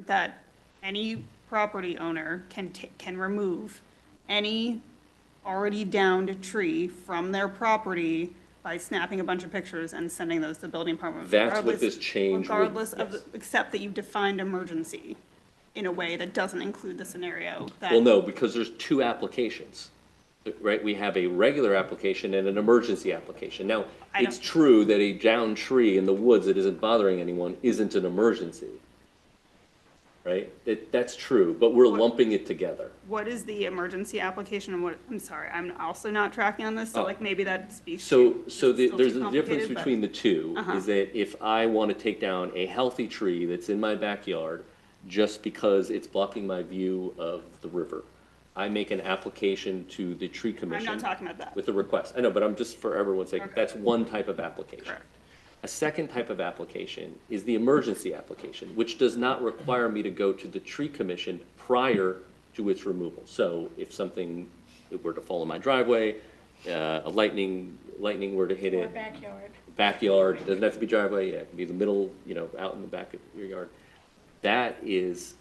that any property owner can remove any already downed tree from their property by snapping a bunch of pictures and sending those to the building department. That's what this change would, Regardless of, yes. except that you've defined emergency in a way that doesn't include the scenario that. Well, no, because there's two applications, right? We have a regular application and an emergency application. Now, it's true that a downed tree in the woods that isn't bothering anyone isn't an emergency, right? That's true, but we're lumping it together. What is the emergency application and what, I'm sorry, I'm also not tracking on this, so like maybe that speaks So, to. there's a difference between the two, is that if I want to take down a healthy tree that's in my backyard just because it's blocking my view of the river, I make an application to the tree commission. I'm not talking about that. With a request. I know, but I'm just, for everyone's sake, Okay. that's one type of application. Correct. A second type of application is the emergency application, which does not require me to go to the tree commission prior to its removal. So if something were to fall in my driveway, a lightning were to hit it. Backyard, it doesn't have to be driveway, yeah, it can be the middle, out in the back of your yard. That is,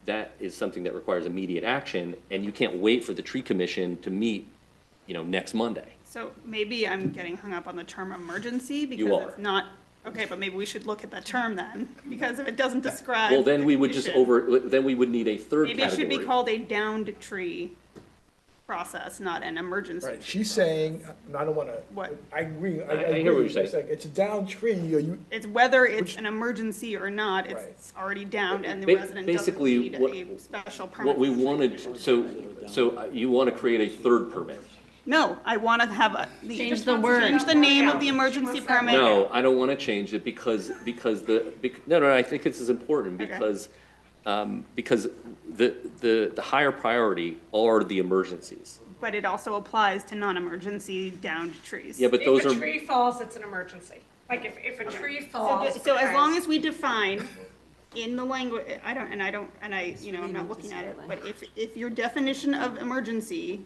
that is something that requires immediate action, and you can't wait for the tree commission to meet, next Monday. So maybe I'm getting hung up on the term emergency because You are. it's not, okay, but maybe we should look at that term then, because if it doesn't describe. Well, then we would the just condition, then we would need a third maybe it should be category. called a downed tree process, not an emergency. Right, she's saying, and I don't wanna. What? I agree, I I agree. hear what you're saying. It's like, it's a down tree, you, It's whether it's Which- an emergency or not, Right. it's already downed and the Ba- resident doesn't basically, need what- a special permit. What we wanted, so you want to create a third permit? No, I want to have Change the word. change the name of the emergency permit. No, I don't want to change it because no, I think this is important Okay. because the higher priority are the emergencies. But it also applies to non-emergency downed trees. Yeah, but those If a are, tree falls, it's an emergency. Like if a tree falls. So as long because- as we define in the language, I'm not looking at it, but if your definition of emergency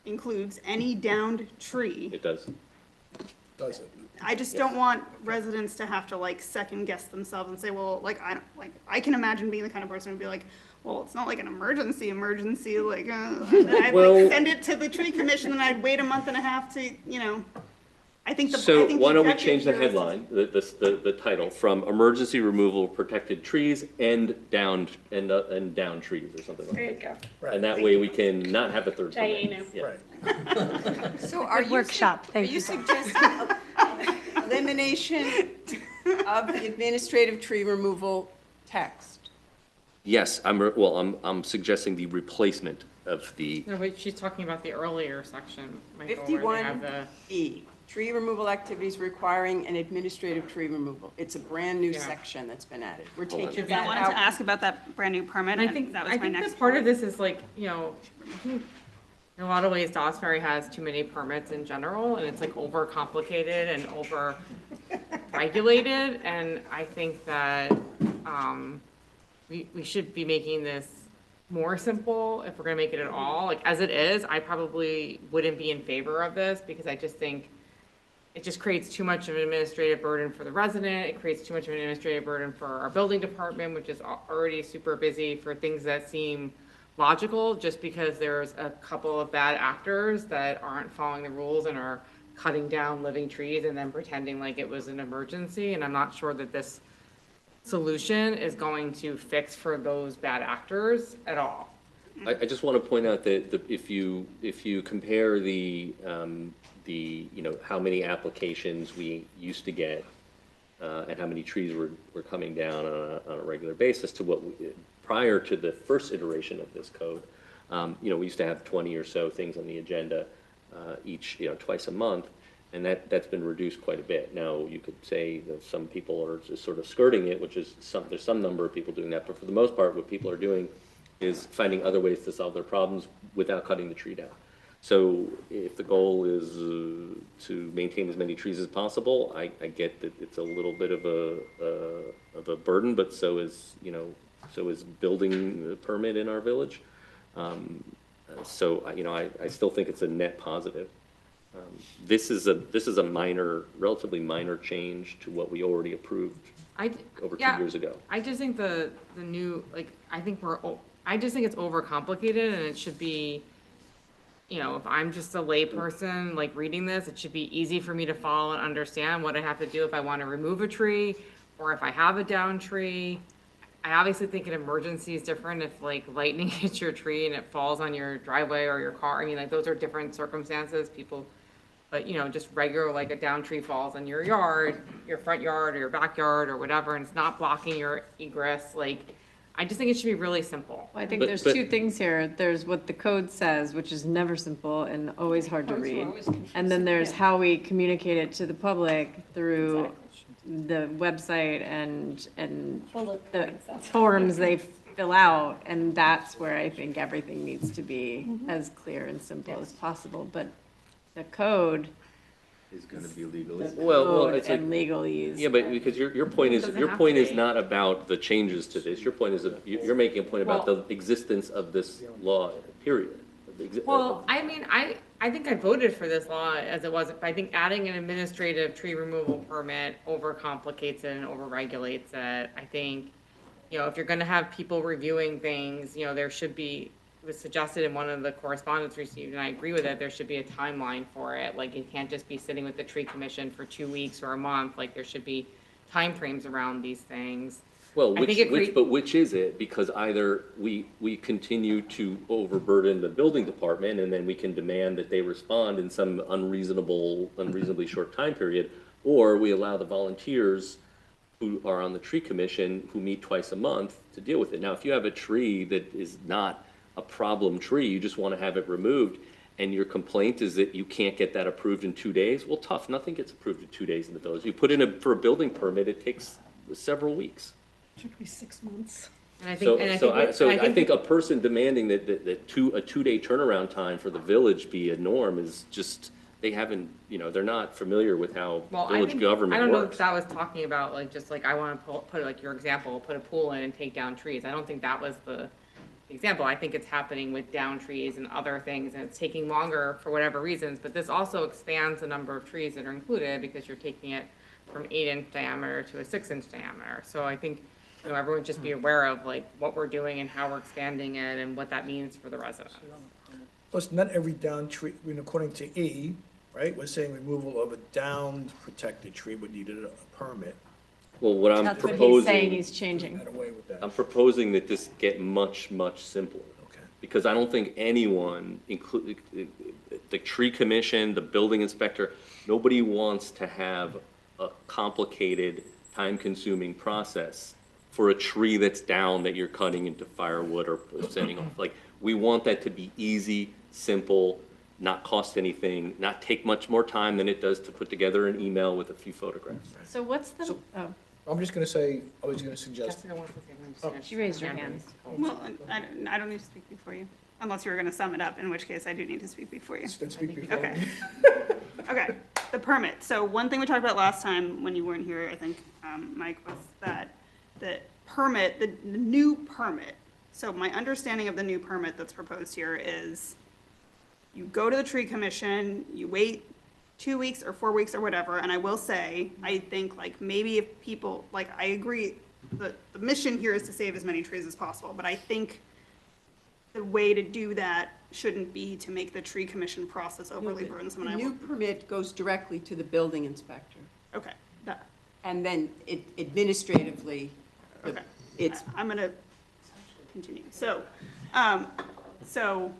includes any downed tree, it does. does it? I just don't want residents to have to second guess themselves and say, well, I can imagine being the kind of person who'd be like, well, it's not like an emergency, and I'd Well- send it to the tree commission and I'd wait a month and a half to, I think the. I So think why don't we objective change the here is- headline, the title, from emergency removal of protected trees and downed trees or something like There that. you go. Right. And that way we can not have a third permit. Diana. Yeah. Right. So are Good you, workshop, are thank you you. suggesting elimination of the administrative tree removal text? Yes, I'm suggesting the replacement of the, No, but she's talking about the earlier section, Michael, where they have the, 51E, tree removal activities requiring an administrative tree removal. It's a brand-new Yeah. section that's been added. We're Hold on. taking I that wanted to out. ask about that brand new permit, and I and think, that was I my think next. that part of this is I think in a lot of ways, Dosberry has too many permits in general, and it's overcomplicated and over-regulated, and I think that, we should be making this more simple if we're gonna make it at all. As it is, I probably wouldn't be in favor of this, because I just think it just creates too much of an administrative burden for the resident. It creates too much of an administrative burden for our building department, which is already super busy for things that seem logical, just because there's a couple of bad actors that aren't following the rules and are cutting down living trees and then pretending like it was an emergency. And I'm not sure that this solution is going to fix for those bad actors at all. I just want to point out that if you compare how many applications we used to get and how many trees were coming down on a regular basis to what prior to the first iteration of this code, we used to have 20 or so things on the agenda each, twice a month, and that's been reduced quite a bit. Now, you could say that some people are just sort of skirting it, which is there's some number of people doing that, but for the most part, what people are doing is finding other ways to solve their problems without cutting the tree down. So if the goal is to maintain as many trees as possible, I get that it's a little bit of a burden, but so is building the permit in our village. So I still think it's a net positive. This is a relatively minor change to what we already approved over 2 yeah, years ago. I just think the new, like, I just think it's overcomplicated and it should be, you know, if I'm just a layperson, like, reading this, it should be easy for me to follow and understand what I have to do if I want to remove a tree or if I have a down tree. I obviously think an emergency is different if like lightning hits your tree and it falls on your driveway or your car. I mean, like, those are different circumstances, people, but you know, just regular, like a down tree falls in your yard, your front yard or your backyard or whatever, and it's not blocking your egress, like, I just think it should be really simple. Well, I think But- there's but- two things here. There's what the code says, which is never simple and always hard to read. And then there's how we communicate it to the public through the website and the forms they fill out. And that's where I think everything needs to be as clear and simple as possible. But the code, Is gonna be legal. Well, code it's like, and legalese. yeah, but because your point is, Doesn't your have point to is be. not about the changes to this. Your point is, you're making a point about the existence of this law, period. Well, I mean, I think I voted for this law as it was, but I think adding an administrative tree removal permit overcomplicates it and overregulates it. I think, you know, if you're gonna have people reviewing things, you know, there should be, it was suggested in one of the correspondence received, and I agree with it, there should be a timeline for it. Like, it can't just be sitting with the tree commission for 2 weeks or a month, like, there should be timeframes around these things. Well, I think it which is it? Because either we continue to overburden the building department, and then we can demand that they respond in some unreasonably short time period, or we allow the volunteers who are on the tree commission, who meet twice a month, to deal with it. Now, if you have a tree that is not a problem tree, you just want to have it removed, and your complaint is that you can't get that approved in 2 days, well, tough, nothing gets approved in 2 days in the village. You put in for a building permit, it takes several weeks. Should be 6 months. And I think, I think a person demanding that a 2-day turnaround time for the village be a norm is just, they haven't, you know, they're not familiar with how well, I village think, I government don't know if works. that was talking about, like, just like, I wanna put, like, your example, put a pool in and take down trees. I don't think that was the example. I think it's happening with down trees and other things, and it's taking longer for whatever reasons, but this also expands the number of trees that are included because you're taking it from 8-inch diameter to a 6-inch diameter. So I think, you know, everyone just be aware of like what we're doing and how we're expanding it and what that means for the residents. Plus, not every down tree, I mean, according to E, right, we're saying removal of a downed protected tree would need a permit. Well, what I'm That's what he's saying proposing, he's changing. Got away with that. I'm proposing that this get much, much simpler. Okay. Because I don't think anyone, including the tree commission, the building inspector, nobody wants to have a complicated, time-consuming process for a tree that's down that you're cutting into firewood or sending off. Like, we want that to be easy, simple, not cost anything, not take much more time than it does to put together an email with a few photographs. So what's the, oh, I'm just gonna say, I was gonna suggest, Jessica wants to say something. she raised her hand. Well, I don't need to speak before you, unless you were gonna sum it up, in which case I do need to speak before you. let's speak before. Okay. Okay, the permit. So one thing we talked about last time when you weren't here, I think, Mike, was that the permit, the new permit. So my understanding of the new permit that's proposed here is you go to the tree commission, you wait 2 weeks or 4 weeks or whatever, and I will say, I think like maybe if people, like, I agree, the mission here is to save as many trees as possible, but I think the way to do that shouldn't be to make the tree commission process overly burdensome. The And I new will- permit goes directly to the building inspector, Okay, that, and then it administratively, okay. it's, I'm gonna continue. So, so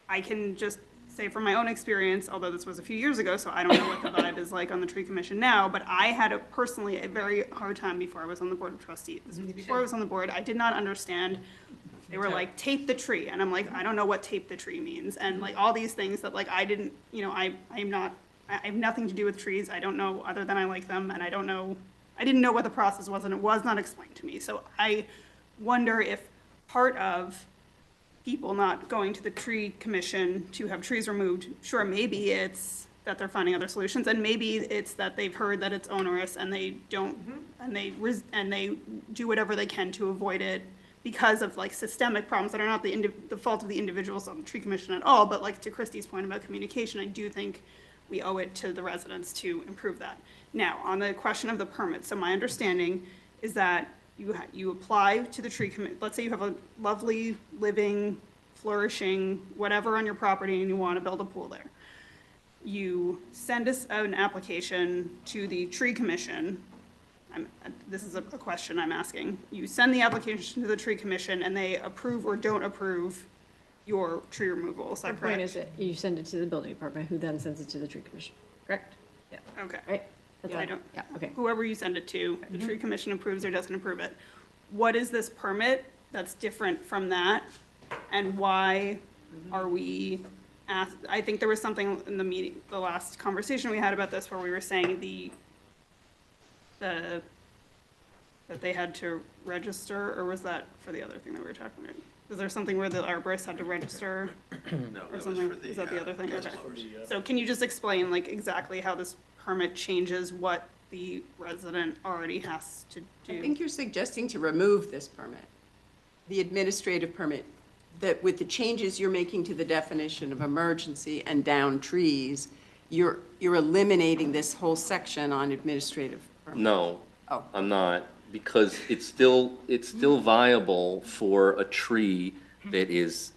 I can just say from my own experience, although this was a few years ago, so I don't know what the vibe is like on the tree commission now, but I had personally a very hard time before I was on the board of trustees. This was before I was on the board, I did not understand. They were like, tape the tree, and I'm like, I don't know what tape the tree means, and like all these things that like I didn't, you know, I have nothing to do with trees. I don't know other than I like them, and I didn't know what the process was, and it was not explained to me. So I wonder if part of people not going to the tree commission to have trees removed, sure, maybe it's that they're finding other solutions, and maybe it's that they've heard that it's onerous and they don't, and they do whatever they can to avoid it because of like systemic problems that are not the fault of the individuals on the tree commission at all, but like to Christie's point about communication, I do think we owe it to the residents to improve that. Now, on the question of the permit, so my understanding is that you apply to the tree commit, let's say you have a lovely, living, flourishing, whatever on your property and you want to build a pool there. You send us an application to the tree commission. This is a question I'm asking. You send the application to the tree commission and they approve or don't approve your tree removal, is The that point correct? is that you send it to the building department, who then sends it to the tree commission, correct? Yeah, Okay. right? That's I all. don't, Yeah, okay. whoever you send it to, the tree commission approves or doesn't approve it. What is this permit that's different from that? And why are we asked, I think there was something in the meeting, the last conversation we had about this where we were saying that they had to register, or was that for the other thing that we were talking about? Was there something where the arborist had to register No, or something? Is that the other thing? Okay. So can you just explain like exactly how this permit changes what the resident already has to I do? think you're suggesting to remove this permit, the administrative permit, that with the changes you're making to the definition of emergency and down trees, you're eliminating this whole section on administrative permit. No, Oh. I'm not, because it's still viable for a tree that is,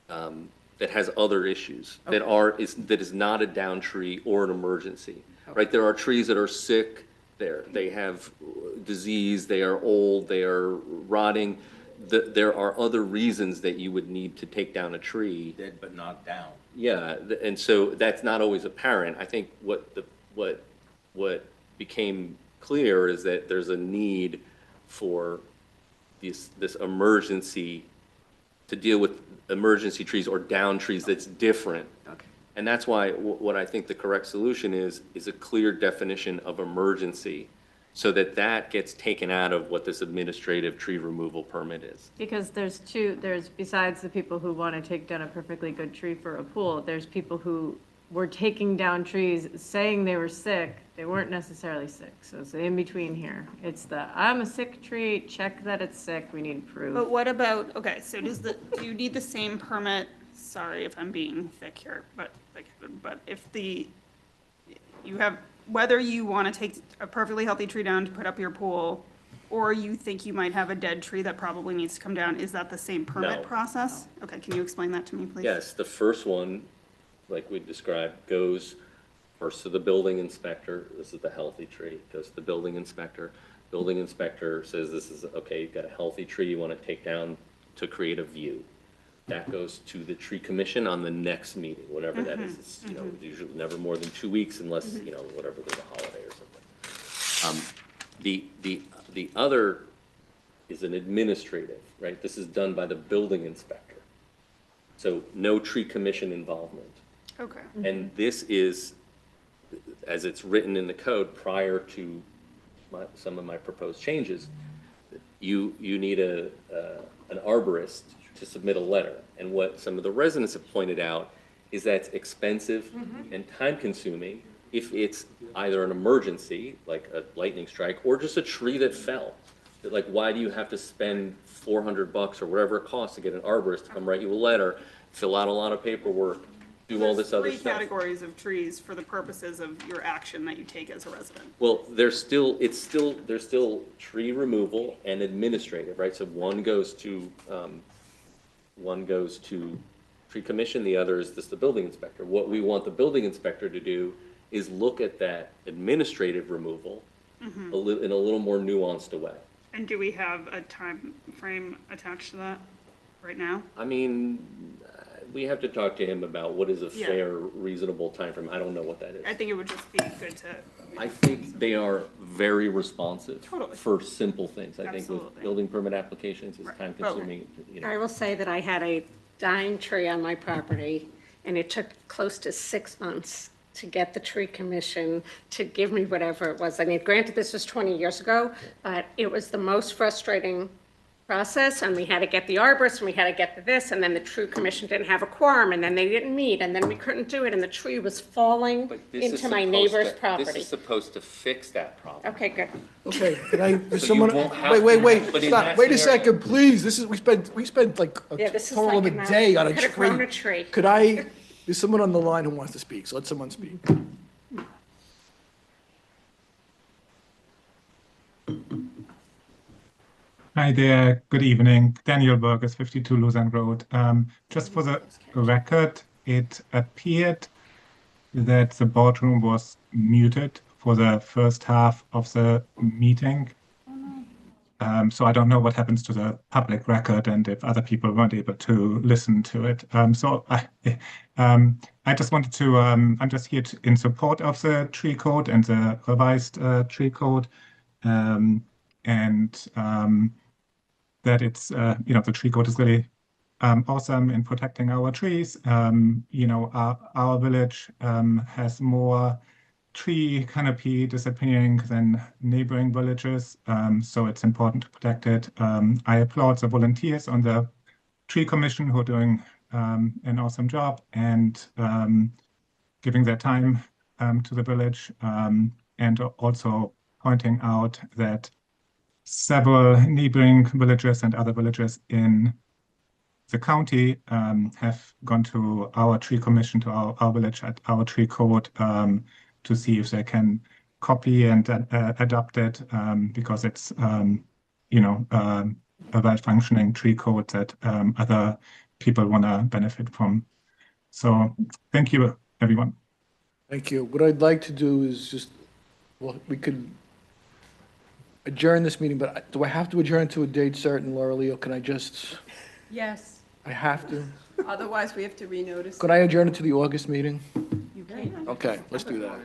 that has other issues, that is not a down tree or an emergency, right? There are trees that are sick, they have disease, they are old, they are rotting. There are other reasons that you would need to take down a tree. Dead but not down. Yeah, and so that's not always apparent. I think what became clear is that there's a need for this emergency, to deal with emergency trees or down trees that's different. Okay. And that's why what I think the correct solution is a clear definition of emergency, so that that gets taken out of what this administrative tree removal permit is. Because there's besides the people who want to take down a perfectly good tree for a pool, there's people who were taking down trees saying they were sick, they weren't necessarily sick. So it's the in-between here. It's I'm a sick tree, check that it's sick, we need proof. But what about, okay, so do you need the same permit? Sorry if I'm being thick here, but if you have, whether you want to take a perfectly healthy tree down to put up your pool, or you think you might have a dead tree that probably needs to come down, is that the same permit No. process? Okay, can you explain that to me, please? Yes, the first one, like we described, goes first to the building inspector. This is the healthy tree. Goes to the building inspector. Building inspector says this is, okay, you've got a healthy tree you want to take down to create a view. That goes to the tree commission on the next meeting, whatever that is. It's, usually never more than 2 weeks unless, whatever, there's a holiday or something. The other is an administrative, right? This is done by the building inspector. So no tree commission involvement. Okay. And this is, as it's written in the code prior to some of my proposed changes, you need an arborist to submit a letter. And what some of the residents have pointed out is that's expensive and time-consuming if it's either an emergency, like a lightning strike, or just a tree that fell. Like, why do you have to spend $400 or whatever it costs to get an arborist to come write you a letter, fill out a lot of paperwork, do all this other There's three stuff? categories of trees for the purposes of your action that you take as a resident. Well, there's still tree removal and administrative, right? So one goes to tree commission, the other is just the building inspector. What we want the building inspector to do is look at that administrative removal in a little more nuanced a way. And do we have a time frame attached to that right now? I mean, we have to talk to him about what is a Yeah. fair, reasonable timeframe. I don't know what that is. I think it would just be good to, I think they are very responsive Totally. for simple things. I think Absolutely. with building permit applications, it's Right. time consuming, I will say that I had a dying tree on my property, and it took close to 6 months to get the tree commission to give me whatever it was. I mean, granted, this was 20 years ago, but it was the most frustrating process, and we had to get the arborist, and we had to get this, and then the tree commission didn't have a quorum, and then they didn't meet, and then we couldn't do it, and the tree was falling But this is into my supposed neighbor's to- property. This is supposed to fix that problem. Okay, good. Okay, can I, So you someone, won't have wait, to- but in stop, that wait a scenario- second, please, we spent like a Yeah, this is total of like a an hour. day on a Could've grown a tree. tree. There's someone on the line who wants to speak, so let someone speak. Hi there, good evening. Daniel Burgess, 52 Lausanne Road. Just for the record, it appeared that the boardroom was muted for the first half of the meeting. So I don't know what happens to the public record and if other people weren't able to listen to it. I just wanted to, I'm just here in support of the tree code and the revised tree code. That it's, the tree code is really awesome in protecting our trees. Our village has more tree canopy disappearing than neighboring villages, so it's important to protect it. I applaud the volunteers on the tree commission who are doing an awesome job and giving their time to the village, and also pointing out that several neighboring villages and other villages in the county have gone to our tree commission, to our village, at our tree code, to see if they can copy and adopt it, because it's, a well-functioning tree code that other people want to benefit from. So thank you, everyone. Thank you. What I'd like to do is just, well, we could adjourn this meeting, but do I have to adjourn to a date certain, Laura Lee, or can I just, Yes, I have to? otherwise we have to renotice. Could I adjourn it to the August meeting? You can. Okay, let's do that.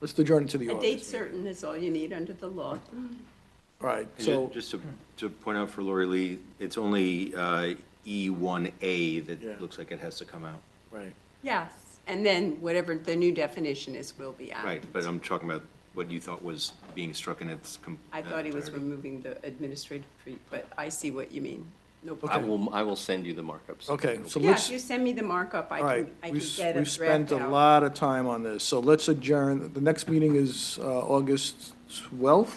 Let's adjourn it to the A August. date meeting. certain is all you need under the law. All right, And so, just to point out for Lori Lee, it's only E1A Yeah. that looks like it has to come out. right. Yes. And then whatever the new definition is will be added. Right, but I'm talking about what you thought was being struck in its. I thought he was removing the administrative fee, but I see what you mean. No I problem. will send you the markups. Okay, so Yeah, let's, if you send me the markup, all right, I can we've get a we've spent draft a out. lot of time on this, so let's adjourn. The next meeting is August 12th.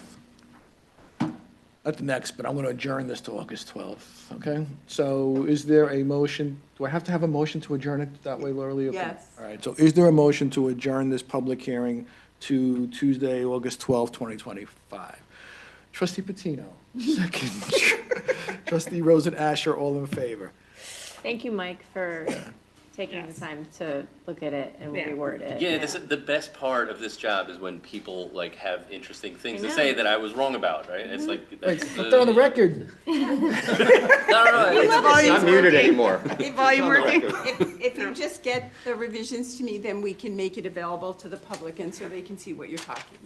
Not the next, but I'm going to adjourn this to August 12th, okay? So is there a motion, do I have to have a motion to adjourn it that way, Laura Lee? Okay. Yes. All right, so is there a motion to adjourn this public hearing to Tuesday, August 12th, 2025? Trustee Patino, second. Trustee Rosen Asher, all in favor? Thank you, Mike, for taking the time to look at it and reword it. Yeah, this is the best part of this job is when people like have interesting things I to know. say that I was wrong about, right? It's like, Right, that's put that on the record. No, I'm not muted anymore. Volume working? If you just get the revisions to me, then we can make it available to the public and so they can see what you're talking.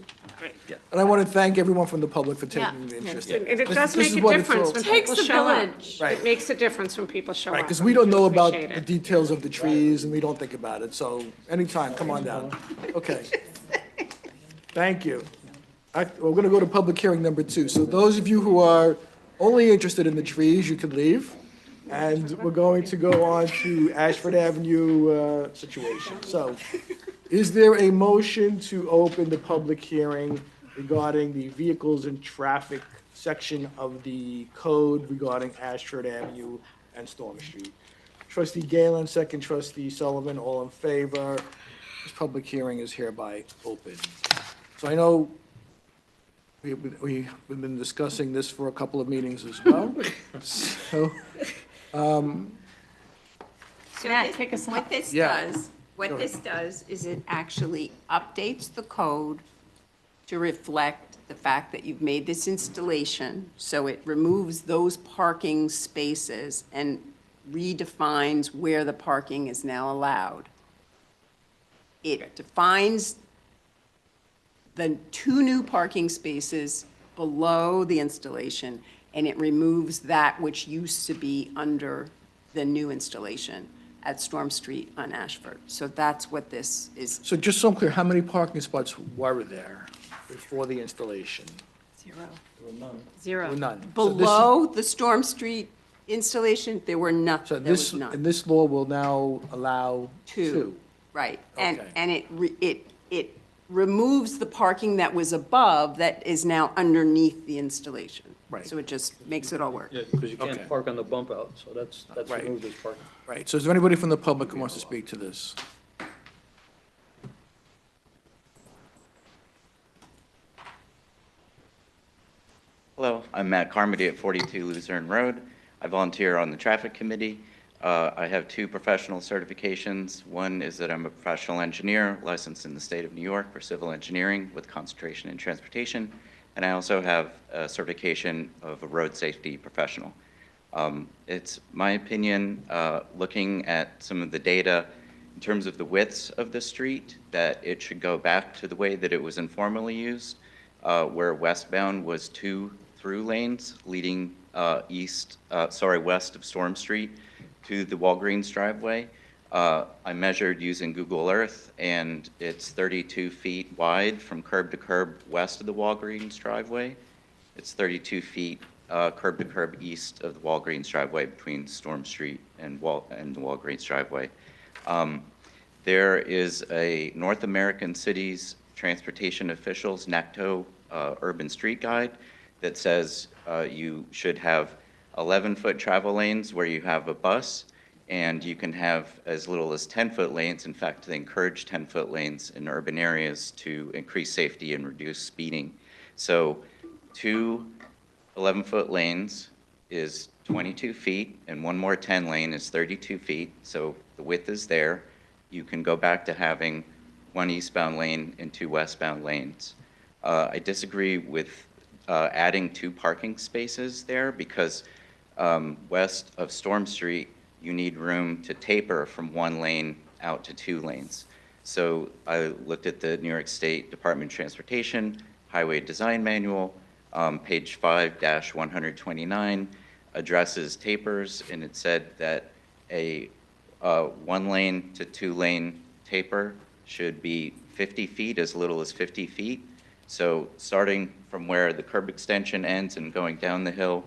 And I want to thank everyone from the public for taking the And interest. it This- does this make is a what it's difference all- when Takes people the show up. village. Right. It makes a difference when people show up. Right, because we don't know about Appreciate the it. details of the trees, and we don't think about it, so anytime, come on down. Okay. Thank you. We're going to go to public hearing number 2. So those of you who are only interested in the trees, you can leave. And we're going to go on to Ashford Avenue situation. So is there a motion to open the public hearing regarding the vehicles and traffic section of the code regarding Ashford Avenue and Storm Street? Trustee Galen, second trustee Sullivan, all in favor. This public hearing is hereby open. So I know we've been discussing this for a couple of meetings as well. So, Matt, kick us off. What this Yeah. does, what this does is it actually updates the code to reflect the fact that you've made this installation. So it removes those parking spaces and redefines where the parking is now allowed. It defines the 2 new parking spaces below the installation, and it removes that which used to be under the new installation at Storm Street on Ashford. So that's what this is. so just so I'm clear, how many parking spots were there before the installation? Zero. Or none? So this- Below the Storm Street installation, there were none, So there this, was none. and this law will now allow 2. Right, Okay. and it removes the parking that was above that is now underneath the installation. Right. So it just makes it all work. Yeah, because you Okay. can't park on the bump out, so that's Right. removed as parking. Right, so is there anybody from the public who wants to speak to this? Hello, I'm Matt Carmody at 42 Luzerne Road. I volunteer on the traffic committee. I have two professional certifications. One is that I'm a professional engineer licensed in the state of New York for civil engineering with concentration in transportation. And I also have a certification of a road safety professional. It's my opinion, looking at some of the data in terms of the widths of the street, that it should go back to the way that it was informally used, where westbound was 2 through lanes leading west of Storm Street to the Walgreens driveway. I measured using Google Earth, and it's 32 feet wide from curb to curb west of the Walgreens driveway. It's 32 feet curb to curb east of the Walgreens driveway between Storm Street and the Walgreens driveway. There is a North American Cities Transportation Officials NACTO Urban Street Guide that says you should have 11-foot travel lanes where you have a bus, and you can have as little as 10-foot lanes. In fact, they encourage 10-foot lanes in urban areas to increase safety and reduce speeding. So 2 11-foot lanes is 22 feet, and one more 10 lane is 32 feet, so the width is there. You can go back to having 1 eastbound lane and 2 westbound lanes. I disagree with adding 2 parking spaces there, because west of Storm Street, you need room to taper from 1 lane out to 2 lanes. So I looked at the New York State Department of Transportation Highway Design Manual. Page 5-129 addresses tapers, and it said that a 1 lane to 2 lane taper should be 50 feet, as little as 50 feet. So starting from where the curb extension ends and going down the hill,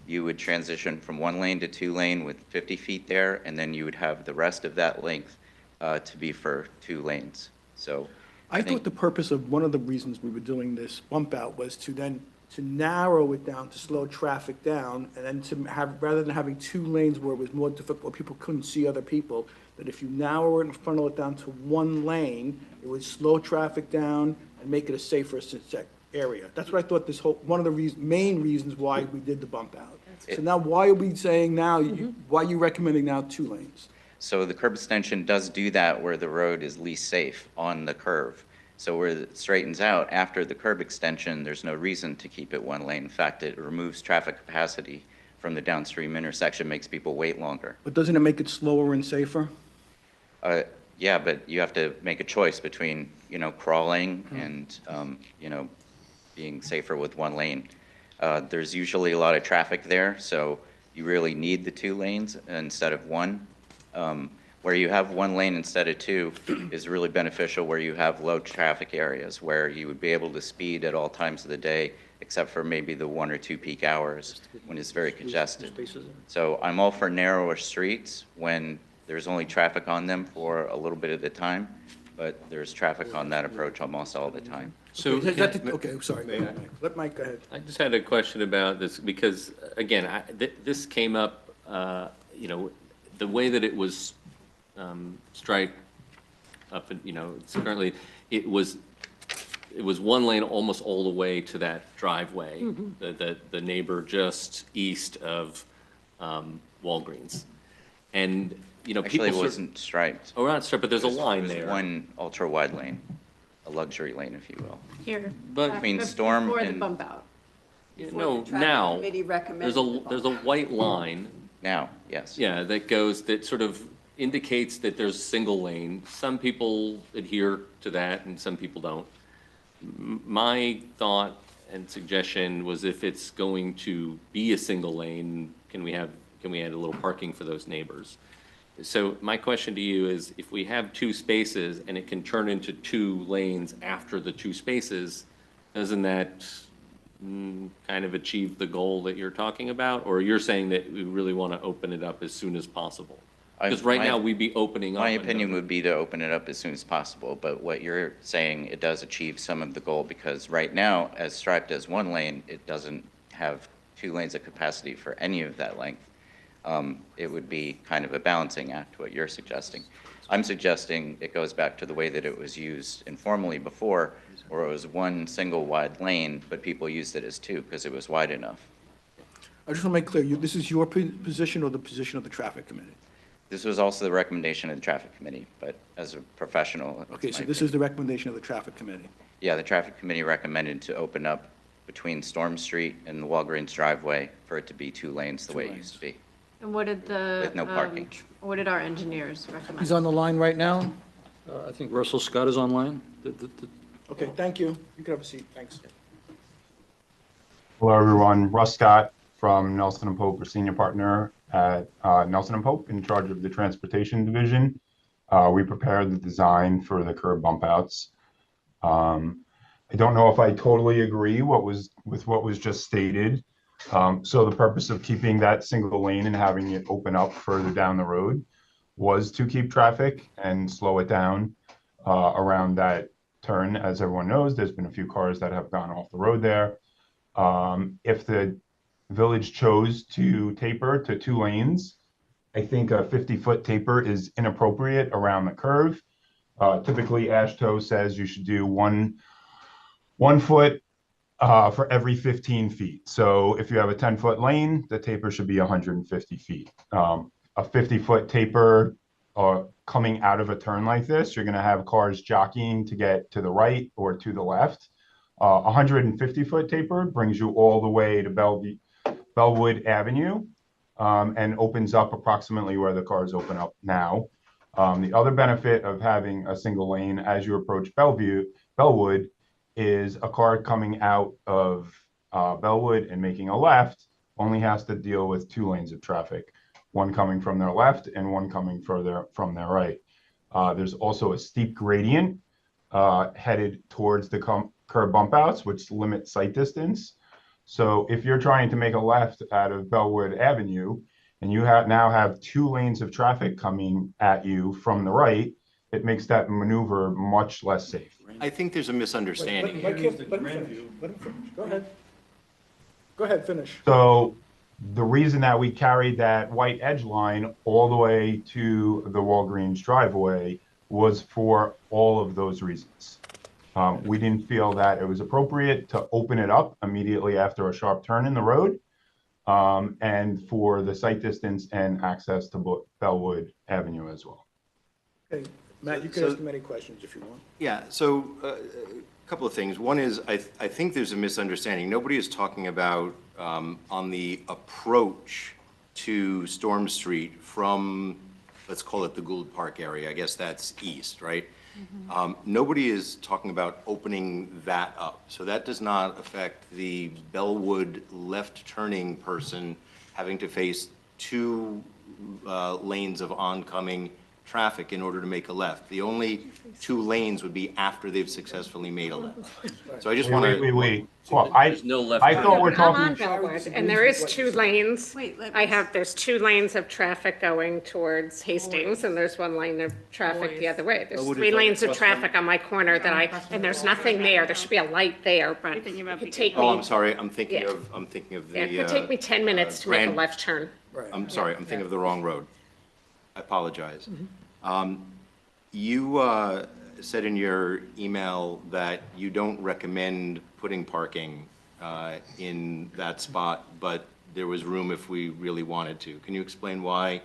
you would transition from 1 lane to 2 lane with 50 feet there, and then you would have the rest of that length to be for 2 lanes. So I thought the purpose of one of the reasons we were doing this bump out was to narrow it down, to slow traffic down, and then to have, rather than having 2 lanes where it was more difficult, where people couldn't see other people, that if you narrow it and funnel it down to 1 lane, it would slow traffic down and make it a safer area. That's what I thought one of the main reasons why we did the bump out. So now why are we saying now, why are you recommending now 2 lanes? So the curb extension does do that where the road is least safe on the curve. So where it straightens out after the curb extension, there's no reason to keep it 1 lane. In fact, it removes traffic capacity from the downstream intersection, makes people wait longer. But doesn't it make it slower and safer? Yeah, but you have to make a choice between, crawling and, being safer with 1 lane. There's usually a lot of traffic there, so you really need the 2 lanes instead of 1. Where you have 1 lane instead of 2 is really beneficial where you have low traffic areas, where you would be able to speed at all times of the day, except for maybe the 1 or 2 peak hours when it's very congested. So I'm all for narrower streets when there's only traffic on them for a little bit at a time, but there's traffic on that approach almost all the time. So, Okay, sorry. Let Mike go ahead. I just had a question about this, because, again, this came up, the way that it was striped up, it's currently, it was 1 lane almost all the way to that driveway, the neighbor just east of Walgreens. And, Actually, it wasn't striped. Oh, not striped, but there's a line There's there. 1 ultra-wide lane, a luxury lane, if you will. Here. But Between Storm Before the and bump out. no, traffic now, committee recommended there's a white line, now, yes. yeah, that sort of indicates that there's single lane. Some people adhere to that and some people don't. My thought and suggestion was, if it's going to be a single lane, can we add a little parking for those neighbors? So my question to you is, if we have 2 spaces and it can turn into 2 lanes after the 2 spaces, doesn't that kind of achieve the goal that you're talking about? Or you're saying that we really want to open it up as soon as possible? Because right now, we'd be opening up. My opinion would be to open it up as soon as possible, but what you're saying, it does achieve some of the goal, because right now, as striped as 1 lane, it doesn't have 2 lanes of capacity for any of that length. It would be kind of a balancing act, what you're suggesting. I'm suggesting it goes back to the way that it was used informally before, where it was one single wide lane, but people used it as two because it was wide enough. I just want to make clear, this is your position or the position of the traffic committee? This was also the recommendation of the traffic committee, but as a professional. it's Okay, my so this opinion. is the recommendation of the traffic committee. Yeah, the traffic committee recommended to open up between Storm Street and the Walgreens driveway for it to be two lanes the way it used to be. And what did the, With no parking. what did our engineers He's recommend? on the line right now? I think Russell Scott is online. Okay, thank you. You can have a seat, thanks. Hello, everyone. Russ Scott from Nelson and Pope, a senior partner at Nelson and Pope, in charge of the transportation division. We prepared the design for the curb bump outs. I don't know if I totally agree with what was just stated. So the purpose of keeping that single lane and having it open up further down the road was to keep traffic and slow it down around that turn. As everyone knows, there's been a few cars that have gone off the road there. If the village chose to taper to 2 lanes, I think a 50-foot taper is inappropriate around the curve. Typically, AASHTO says you should do one foot for every 15 feet. So if you have a 10-foot lane, the taper should be 150 feet. A 50-foot taper coming out of a turn like this, you're going to have cars jockeying to get to the right or to the left. 150-foot taper brings you all the way to Bellwood Avenue and opens up approximately where the cars open up now. The other benefit of having a single lane as you approach Bellwood is a car coming out of Bellwood and making a left only has to deal with 2 lanes of traffic, one coming from their left and one coming further from their right. There's also a steep gradient headed towards the curb bump outs, which limit sight distance. So if you're trying to make a left out of Bellwood Avenue and you now have 2 lanes of traffic coming at you from the right, it makes that maneuver much less safe. I think there's a misunderstanding. Let him finish. Go ahead. Go ahead, finish. So the reason that we carried that white edge line all the way to the Walgreens driveway was for all of those reasons. We didn't feel that it was appropriate to open it up immediately after a sharp turn in the road, and for the sight distance and access to Bellwood Avenue as well. Okay, Matt, you can ask him any questions if you want. Yeah, so a couple of things. One is, I think there's a misunderstanding. Nobody is talking about on the approach to Storm Street from, let's call it the Gould Park area. I guess that's east, right? Nobody is talking about opening that up. So that does not affect the Bellwood left turning person having to face 2 lanes of oncoming traffic in order to make a left. The only 2 lanes would be after they've successfully made a left. So I just want to. Wait. Well, I thought we're I'm talking. on Bellwood, and there is 2 lanes. Wait, There's 2 lanes of traffic going towards Hastings, and there's 1 lane of traffic the other way. There's 3 lanes of traffic on my corner and there's nothing there. There should be a light there, but it could take Oh, I'm me, sorry. I'm thinking Yeah. of the. it could take me 10 minutes to make a Grand- left turn. I'm sorry. I'm thinking of the wrong road. I apologize. You said in your email that you don't recommend putting parking in that spot, but there was room if we really wanted to. Can you explain why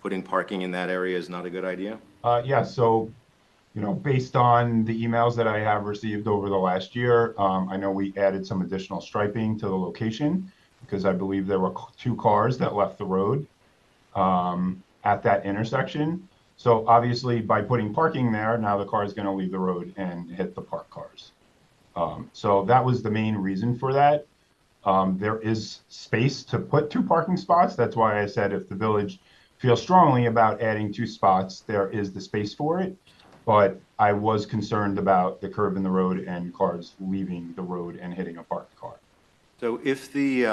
putting parking in that area is not a good idea? Yeah, so, based on the emails that I have received over the last year, I know we added some additional striping to the location because I believe there were 2 cars that left the road at that intersection. So obviously by putting parking there, now the car is going to leave the road and hit the parked cars. So that was the main reason for that. There is space to put 2 parking spots. That's why I said if the village feels strongly about adding 2 spots, there is the space for it. But I was concerned about the curve in the road and cars leaving the road and hitting a parked car. So if the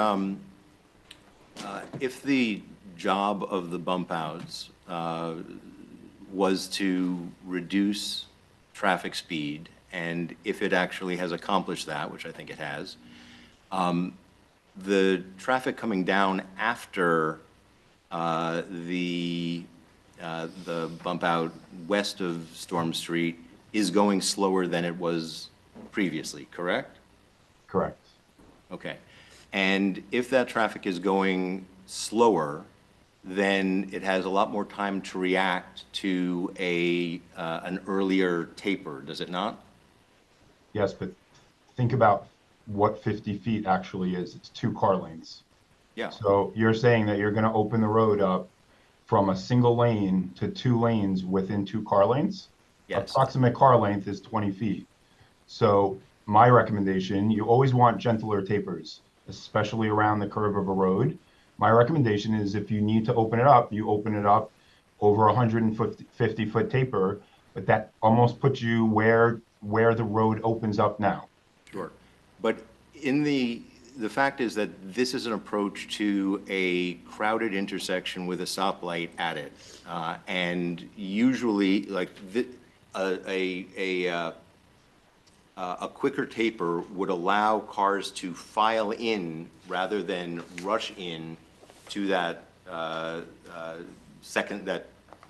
job of the bump outs was to reduce traffic speed, and if it actually has accomplished that, which I think it has, the traffic coming down after the the bump out west of Storm Street is going slower than it was previously, correct? Correct. Okay. And if that traffic is going slower, then it has a lot more time to react to an earlier taper, does it not? Yes, but think about what 50 feet actually is. It's 2 car lanes. Yeah. So you're saying that you're going to open the road up from a single lane to 2 lanes within 2 car lanes? Yes. Approximate car length is 20 feet. So my recommendation, you always want gentler tapers, especially around the curve of a road. My recommendation is if you need to open it up, you open it up over 150-foot taper, but that almost puts you where the road opens up now. Sure. But the fact is that this is an approach to a crowded intersection with a stoplight at it. And usually, like, a quicker taper would allow cars to file in rather than rush in to that that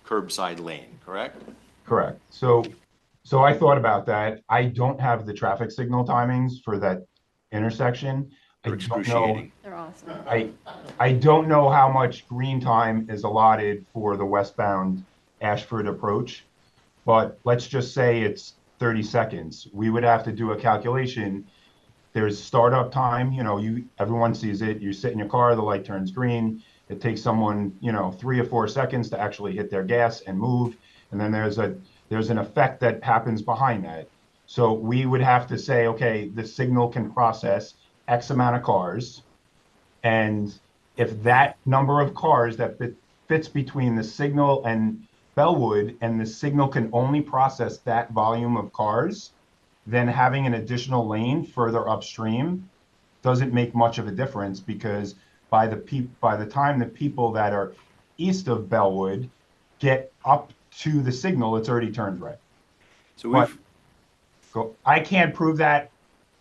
curbside lane, correct? Correct. So I thought about that. I don't have the traffic signal timings for that intersection. They're I don't know. excruciating. They're awesome. I don't know how much green time is allotted for the westbound Ashford approach, but let's just say it's 30 seconds. We would have to do a calculation. There's startup time, everyone sees it. You sit in your car, the light turns green. It takes someone, 3 or 4 seconds to actually hit their gas and move. And then there's an effect that happens behind that. So we would have to say, okay, the signal can process X amount of cars. And if that number of cars that fits between the signal and Bellwood, and the signal can only process that volume of cars, then having an additional lane further upstream doesn't make much of a difference, because by the time the people that are east of Bellwood get up to the signal, it's already turned red. So I can't prove that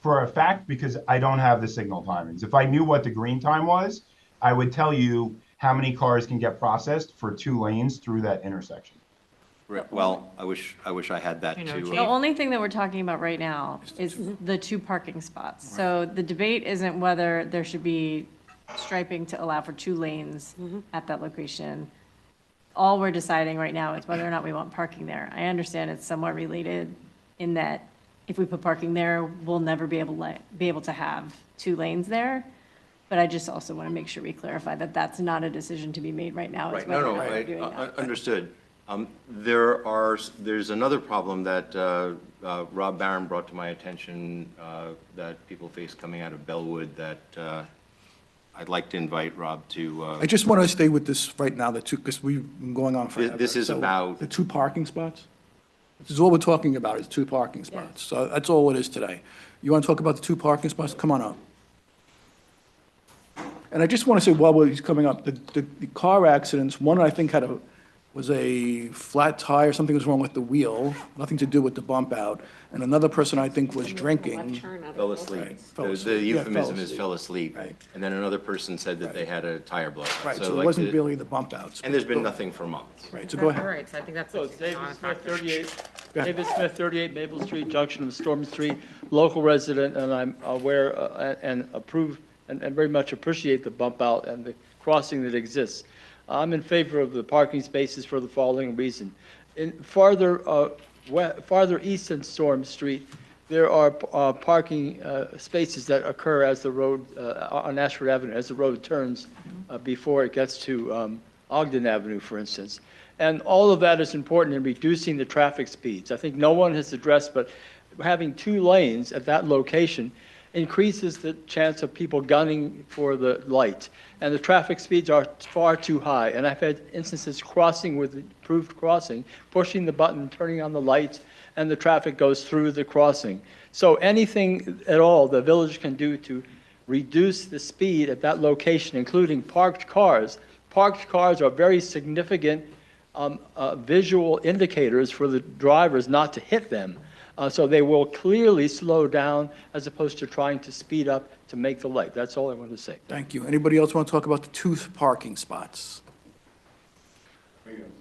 for a fact because I don't have the signal timings. If I knew what the green time was, I would tell you how many cars can get processed for 2 lanes through that intersection. well, I wish I had that too. The only thing that we're talking about right now is the 2 parking spots. So the debate isn't whether there should be striping to allow for 2 lanes at that location. All we're deciding right now is whether or not we want parking there. I understand it's somewhat related in that if we put parking there, we'll never be able to have 2 lanes there. But I just also want to make sure we clarify that that's not a decision to be made right now. Right, no, understood. There's another problem that Rob Barron brought to my attention that people face coming out of Bellwood that I'd like to invite Rob to. I just want to stay with this right now, because we've been going on forever. This is So, about- the 2 parking spots? This is all we're talking about, is 2 parking spots. So that's all it is today. You want to talk about the 2 parking spots? Come on up. And I just want to say, while he's coming up, the car accidents, one I think was a flat tire, something was wrong with the wheel, nothing to do with the bump out. And another person I think was drinking. Fell asleep. Right, fell The asleep. Yeah, euphemism fell is asleep. fell asleep. Right. And then another person said that they had a tire blow. Right, so like it wasn't really the bump outs. And there's been nothing for months. Right, so go ahead. All right, so I think that's. So it's David Smith, 38, Go ahead. David Smith, 38 Maple Street, junction of Storm Street, local resident, and I'm aware and approve and very much appreciate the bump out and the crossing that exists. I'm in favor of the parking spaces for the following reason. Farther east than Storm Street, there are parking spaces that occur as the road, on Ashford Avenue, as the road turns before it gets to Ogden Avenue, for instance. And all of that is important in reducing the traffic speeds. I think no one has addressed, but having 2 lanes at that location increases the chance of people gunning for the light. And the traffic speeds are far too high. And I've had instances crossing with approved crossing, pushing the button, turning on the lights, and the traffic goes through the crossing. So anything at all the village can do to reduce the speed at that location, including parked cars. Parked cars are very significant visual indicators for the drivers not to hit them. So they will clearly slow down as opposed to trying to speed up to make the light. That's all I want to say. Thank you. Anybody else want to talk about the 2 parking spots?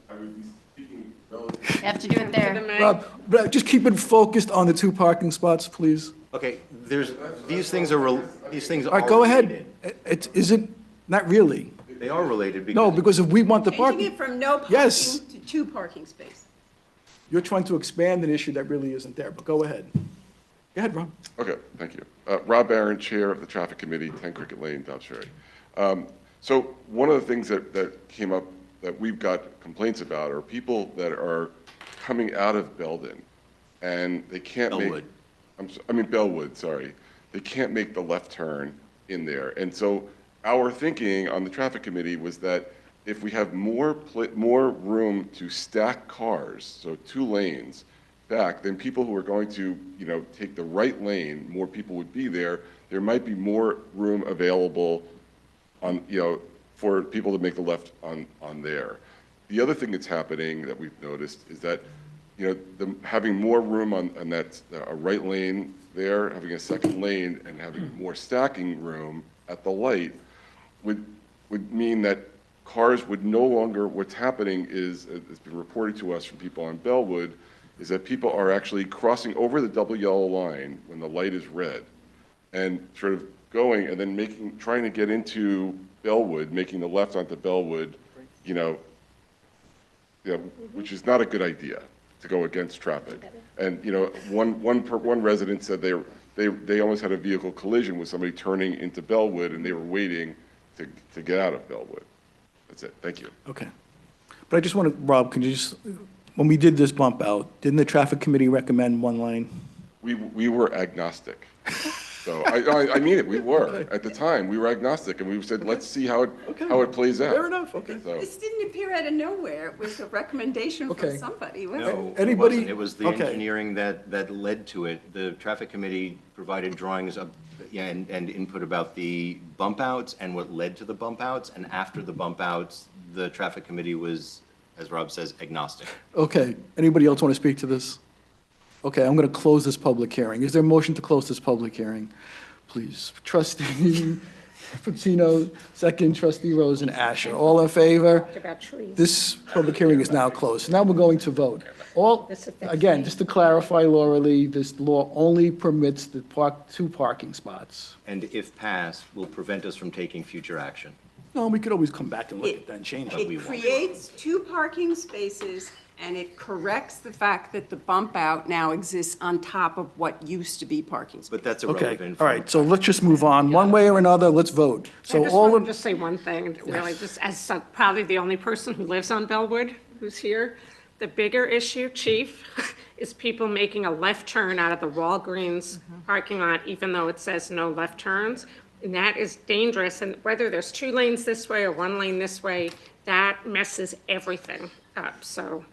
I would be speaking relatively. You have to do it there. Rob, just keep it focused on the 2 parking spots, please. Okay, these things are, these things All are right, go related. ahead. Is it, not really. They are related because. No, because if we want the Changing parking, it from no Yes. parking to 2 parking spaces. you're trying to expand an issue that really isn't there, but go ahead. Go ahead, Rob. Okay, thank you. Rob Barron, Chair of the Traffic Committee, 10 Cricket Lane, Dobbs Ferry. So one of the things that came up that we've got complaints about are people that are coming out of Belden and they can't make. Bellwood. Bellwood, sorry. They can't make the left turn in there. And so our thinking on the Traffic Committee was that if we have more room to stack cars, so 2 lanes back, then people who are going to, take the right lane, more people would be there. There might be more room available on, for people to make the left on there. The other thing that's happening that we've noticed is that, having more room on that right lane there, having a second lane and having more stacking room at the light would mean that cars would no longer, what's happening is, it's been reported to us from people on Bellwood, is that people are actually crossing over the double yellow line when the light is red and sort of going and then trying to get into Bellwood, making the left onto Bellwood, which is not a good idea to go against traffic. And, one resident said they almost had a vehicle collision with somebody turning into Bellwood and they were waiting to get out of Bellwood. That's it. Thank you. Okay. But I just want to, Rob, can you just, when we did this bump out, didn't the traffic committee recommend 1 lane? We were agnostic. So I mean it, we were. At the time, we were agnostic and we said, let's see how it plays out. Fair enough, okay. So, This didn't appear out of nowhere. It was a recommendation from Okay. somebody, wasn't it? No, Anybody- it wasn't. It was the okay. engineering that led to it. The traffic committee provided drawings of, and input about the bump outs and what led to the bump outs. And after the bump outs, the traffic committee was, as Rob says, agnostic. Okay, anybody else want to speak to this? Okay, I'm going to close this public hearing. Is there a motion to close this public hearing? Please. Trustee Patino, second, trustee Rose and Asher. All in favor? About trees. This public hearing is now closed. Now we're going to vote. Again, just to clarify, Laura Lee, this law only permits the 2 parking spots. And if passed, will prevent us from taking future action. No, we could always come back and look at that and change it. It creates 2 parking spaces, and it corrects the fact that the bump out now exists on top of what used to be parking spaces. But that's Okay, irrelevant. all right, so let's just move on. One way or another, let's vote. I So just all want of, to just say one thing, really, just as probably the only person who lives on Bellwood who's here. The bigger issue, Chief, is people making a left turn out of the Walgreens parking lot, even though it says no left turns. And that is dangerous, and whether there's 2 lanes this way or 1 lane this way, that messes everything up. So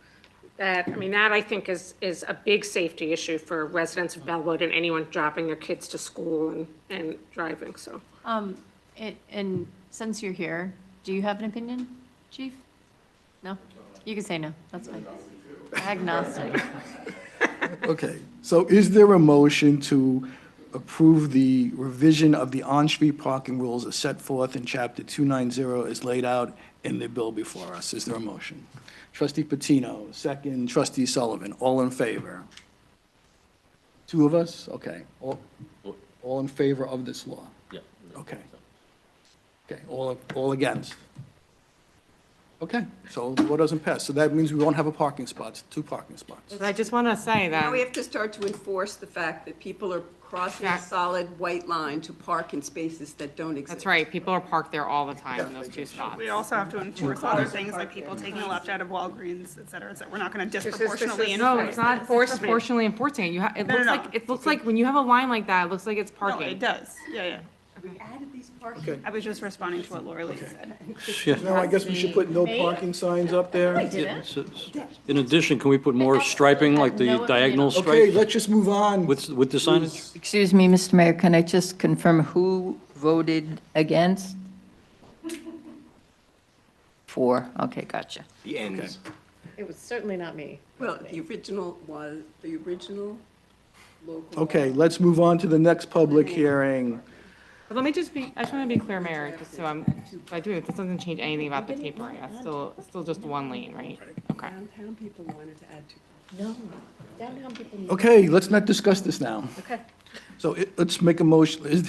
that I think is a big safety issue for residents of Bellwood and anyone dropping their kids to school and driving, so. And since you're here, do you have an opinion, Chief? No? You can say no, that's fine. Agnostic. okay, so is there a motion to approve the revision of the on-street parking rules as set forth in Chapter 290 as laid out in the bill before us? Is there a motion? Trustee Patino, second, trustee Sullivan, all in favor? 2 of us? Okay. All in favor of this law? Yeah. Okay. Okay, all against? Okay, so the law doesn't pass. So that means we won't have a parking spots, 2 parking spots. I just want to say Now we that, have to start to enforce the fact that people are crossing a Yeah. solid white line to park in spaces that don't exist. that's right, people are parked there all the time in those 2 spots. We also have to enforce other things like people taking a left out of Walgreens, et cetera. We're not going to disproportionately No, enforce. it's not disproportionately enforcing it. It No, no, looks no. like when you have a line like that, it looks like it's No, parking. it does, yeah. We added these parking. I was just responding to what Laura Lee said. Now, I guess we should put no parking signs up there. In addition, can we put more striping, like the diagonal Okay, stripe let's just move on. with the signage? Excuse me, Mr. Mayor, can I just confirm who voted against? 4, okay, gotcha. The ends. It was certainly not me. Well, the original local. Okay, let's move on to the next public hearing. But let me just be, I just want to be clear, Mayor, just so by doing this doesn't change anything about the tapering. That's still just one lane, right? Okay. Downtown people wanted to add two. No, downtown people need. Okay, let's not discuss this now. Okay. So let's make a motion.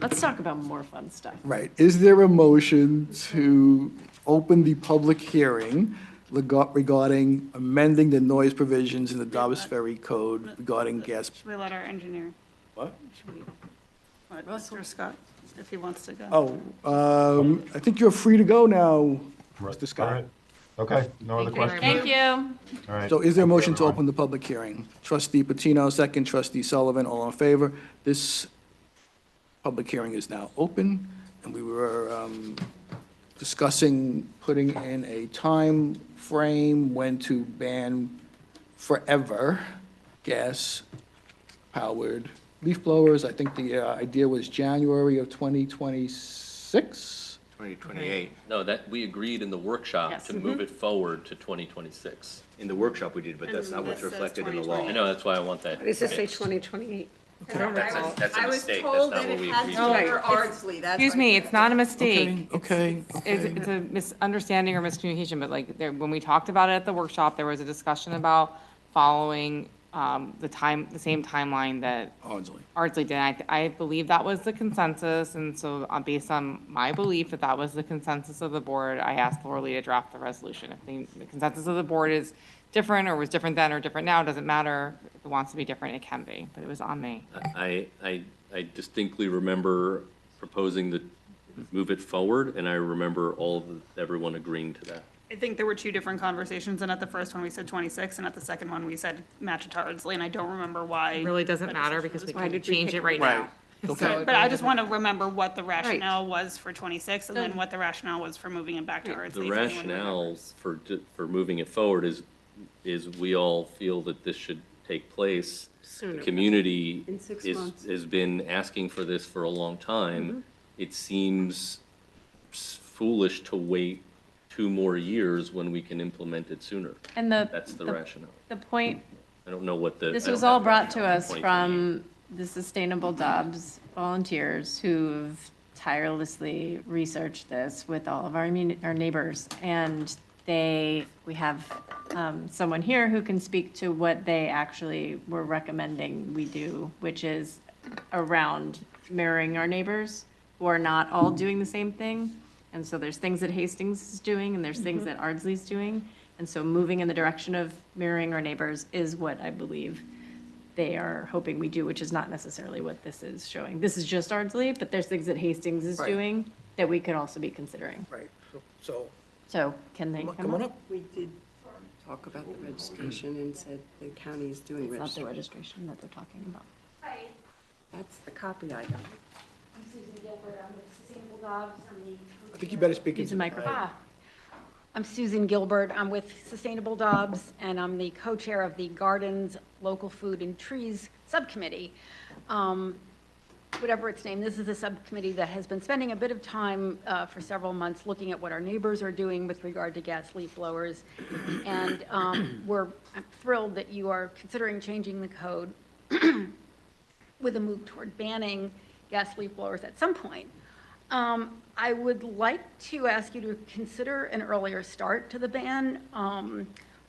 Let's talk about more fun stuff. Right. Is there a motion to open the public hearing regarding amending the noise provisions in the Dobbs Ferry Code regarding gas? Should we let our engineer, What? should we, let Mr. Scott, if he wants to go? Oh, I think you're free to go now, Mr. Scott. All right. Okay, no other questions? Thank you. All right. So is there a Thank you, motion to everyone. open the public hearing? Trustee Patino, second. Trustee Sullivan, all in favor? This public hearing is now open, and we were discussing putting in a time frame when to ban forever gas-powered leaf blowers. I think the idea was January of 2026? 2028. No, that, we agreed in the workshop Yes. to move it forward to 2026. In the workshop we did, but that's not what's this says reflected in the law. 2028. I know, that's why I want that. Does this say 2028? That's a mistake, that's not what we agreed I was told that it had to to. be for Ardsley, that's. Excuse me, it's not a mistake. Okay. It's a misunderstanding or miscommunication, but like, when we talked about it at the workshop, there was a discussion about following the same timeline that Ardsley. Ardsley did. I believe that was the consensus, and so based on my belief that that was the consensus of the board, I asked Laura Lee to draft the resolution. If the consensus of the board is different, or was different then or different now, it doesn't matter. If it wants to be different, it can be, but it was on me. I distinctly remember proposing to move it forward, and I remember everyone agreeing to that. I think there were two different conversations, and at the first one, we said 26, and at the second one, we said match it to Ardsley, and I don't remember why. It really doesn't the matter decision because we was can made. change it right Right. now. Okay. But I just want to remember what the rationale was for 26, and then what the rationale was for moving it back to The Ardsley. if anyone rationale remembers. for moving it forward is we all feel that this should take place. The Sooner. community In 6 months. has been asking for this for a long time. It seems foolish to wait 2 more years when we can implement it sooner. And That's the the rationale. point, I don't know what the. this I was don't all have brought to rationale us for 2028. from the Sustainable Dobbs volunteers who've tirelessly researched this with all of our neighbors. And we have someone here who can speak to what they actually were recommending we do, which is around mirroring our neighbors who are not all doing the same thing. And so there's things that Hastings is doing, and there's things that Ardsley's doing. And so moving in the direction of mirroring our neighbors is what I believe they are hoping we do, which is not necessarily what this is showing. This is just Ardsley, but there's things that Hastings is Right. doing that we could also be considering. Right. So So can they come on up. We did talk about the registration and said the county is doing It's not the registration. registration that they're talking about. That's the copy I got. I'm Susan Gilbert, I'm with Sustainable Dobbs, I'm the. I think you better speak Use into the the microphone. I'm Susan Gilbert, I'm with Sustainable Dobbs, and I'm the co-chair of the Gardens, Local Food and Trees Subcommittee. Whatever its name, this is a subcommittee that has been spending a bit of time for several months looking at what our neighbors are doing with regard to gas leaf blowers. And I'm thrilled that you are considering changing the code with a move toward banning gas leaf blowers at some point. I would like to ask you to consider an earlier start to the ban.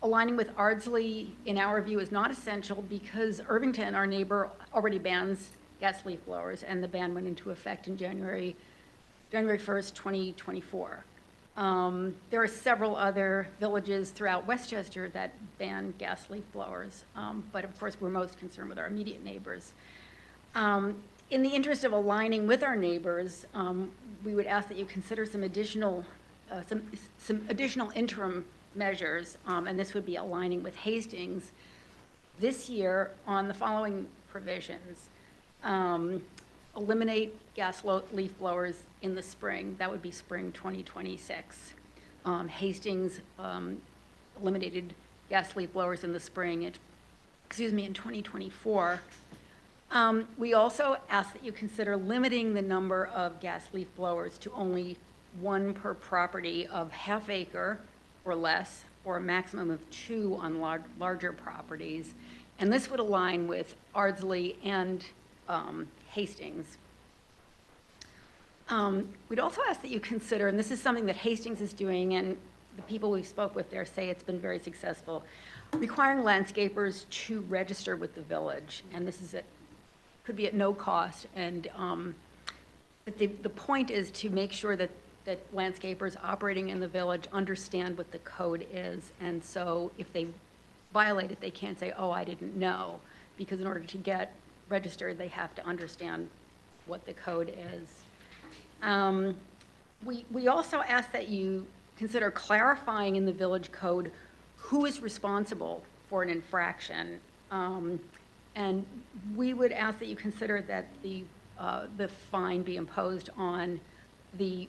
Aligning with Ardsley, in our view, is not essential because Irvington, our neighbor, already bans gas leaf blowers, and the ban went into effect in January 1st, 2024. There are several other villages throughout Westchester that ban gas leaf blowers, but of course, we're most concerned with our immediate neighbors. In the interest of aligning with our neighbors, we would ask that you consider some additional interim measures, and this would be aligning with Hastings this year on the following provisions. Eliminate gas leaf blowers in the spring. That would be spring 2026. Hastings eliminated gas leaf blowers in the spring, in 2024. We also ask that you consider limiting the number of gas leaf blowers to only 1 per property of ½ acre or less, or a maximum of 2 on larger properties. And this would align with Ardsley and Hastings. We'd also ask that you consider, and this is something that Hastings is doing, and the people we spoke with there say it's been very successful, requiring landscapers to register with the village. And this is could be at no cost. And but the point is to make sure that landscapers operating in the village understand what the code is. And so if they violate it, they can't say, oh, I didn't know. Because in order to get registered, they have to understand what the code is. We also ask that you consider clarifying in the village code who is responsible for an infraction. And we would ask that you consider that the fine be imposed on the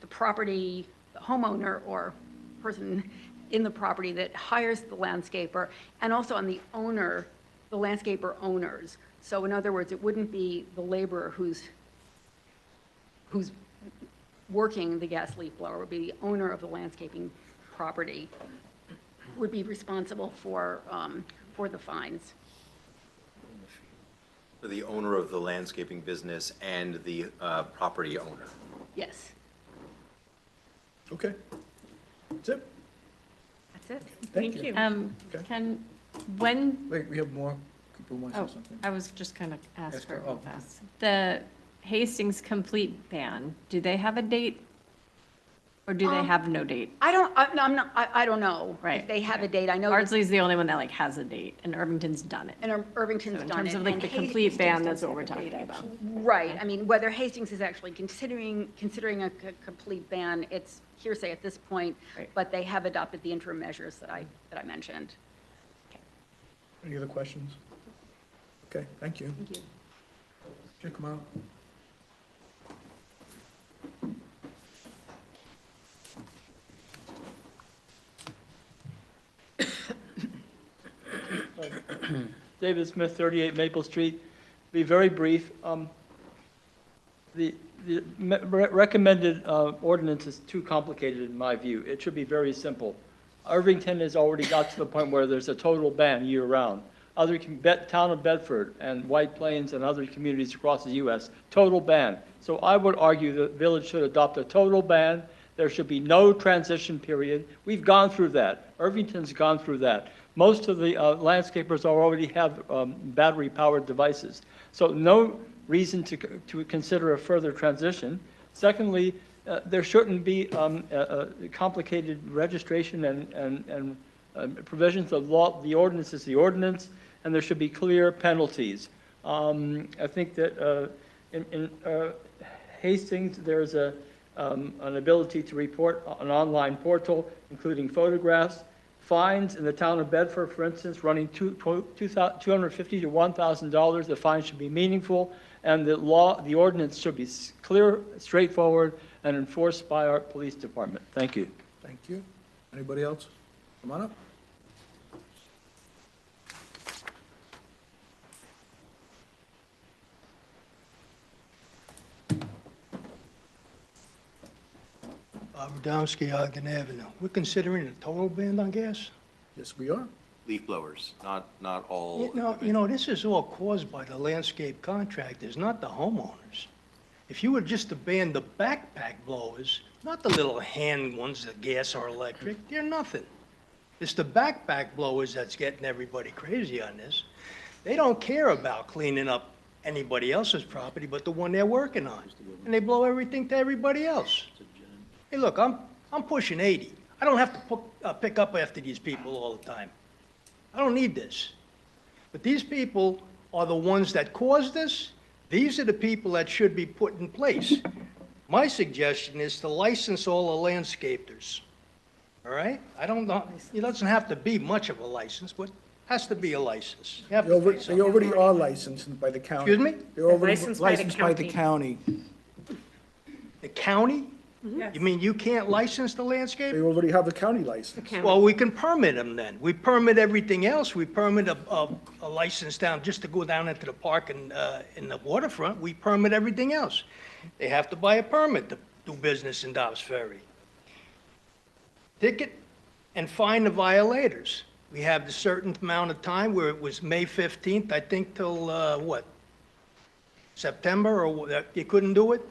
property, the homeowner or person in the property that hires the landscaper, and also on the owner, the landscaper owners. So in other words, it wouldn't be the laborer who's working the gas leaf blower, would be the owner of the landscaping property would be responsible for the fines. For the owner of the landscaping business and the property owner. Yes, Okay. That's it. that's it. Thank you. Okay. When, Wait, we have more people who want to oh, say something. I was just gonna ask Ask her her, real oh. fast. The Hastings complete ban, do they have a date? Or do they have no date? I don't know. Right, If they have a date, I know. that- Ardsley's the only one that like has a date, and Irvington's done it. And Irvington's So in done it. terms of like and the complete Hastings ban, that's doesn't what we're have a talking date, about. Right, I mean, whether Hastings is actually considering a complete ban, it's hearsay at this point, Right. but they have adopted the interim measures that I mentioned. Any other questions? Okay, thank you. Thank you. Jim, come out. David Smith, 38 Maple Street. Be very brief. The recommended ordinance is too complicated in my view. It should be very simple. Irvington has already got to the point where there's a total ban year-round. Town of Bedford and White Plains and other communities across the U.S., total ban. So I would argue the village should adopt a total ban. There should be no transition period. We've gone through that. Irvington's gone through that. Most of the landscapers already have battery-powered devices. So no reason to consider a further transition. Secondly, there shouldn't be a complicated registration and provisions of law. The ordinance is the ordinance, and there should be clear penalties. I think that in Hastings, there's an ability to report an online portal, including photographs. Fines in the town of Bedford, for instance, running $250 to $1,000. The fine should be meaningful, and the ordinance should be clear, straightforward, and enforced by our police department. Thank you. Thank you. Anybody else? Come on up. Radomski, Ogden Avenue. We're considering a total ban on gas? Yes, we are. Leaf blowers, not all. You know, this is all caused by the landscape contractors, not the homeowners. If you were just to ban the backpack blowers, not the little hand ones, that gas or electric, they're nothing. It's the backpack blowers that's getting everybody crazy on this. They don't care about cleaning up anybody else's property but the one they're working on. And they blow everything to everybody else. Hey, look, I'm pushing 80. I don't have to pick up after these people all the time. I don't need this. But these people are the ones that caused this. These are the people that should be put in place. My suggestion is to license all the landscapers. All right? I don't know, it doesn't have to be much of a license, but has to be a license. You have to pay They something. already are licensed by the county. Excuse me? They're already Licensed by the licensed by the county. The county? You mean you can't license the landscape? They already have a county license. Well, we can permit them then. We permit everything else. We permit a license down, just to go down into the park and, in the waterfront. We permit everything else. They have to buy a permit to do business in Dobbs Ferry. Ticket and fine the violators. We have the certain amount of time where it was May 15th, I think, till, what? September, or you couldn't do it?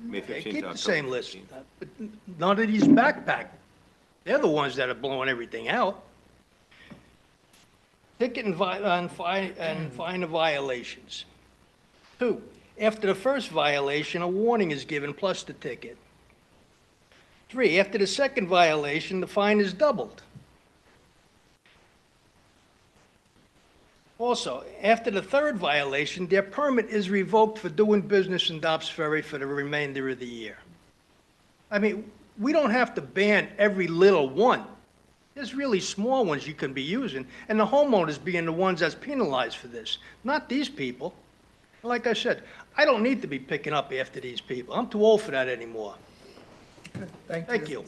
May Okay, 15th to keep the October same list, 15th. but none of these backpack, they're the ones that are blowing everything out. Ticket and fine of violations. 2, after the first violation, a warning is given plus the ticket. 3, after the second violation, the fine is doubled. Also, after the third violation, their permit is revoked for doing business in Dobbs Ferry for the remainder of the year. I mean, we don't have to ban every little one. There's really small ones you can be using, and the homeowners being the ones that's penalized for this, not these people. Like I said, I don't need to be picking up after these people. I'm too old for that anymore. Thank you.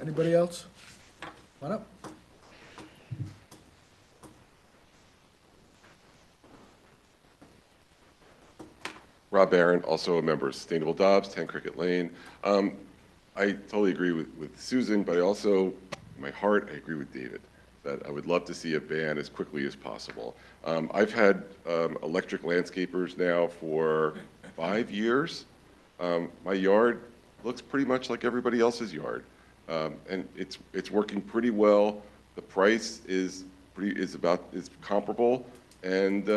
Anybody else? Come on up. Rob Barron, also a member of Sustainable Dobbs, 10 Cricket Lane. I totally agree with Susan, but I also, in my heart, I agree with David, that I would love to see a ban as quickly as possible. I've had electric landscapers now for 5 years. My yard looks pretty much like everybody else's yard, and it's working pretty well. The price is comparable. And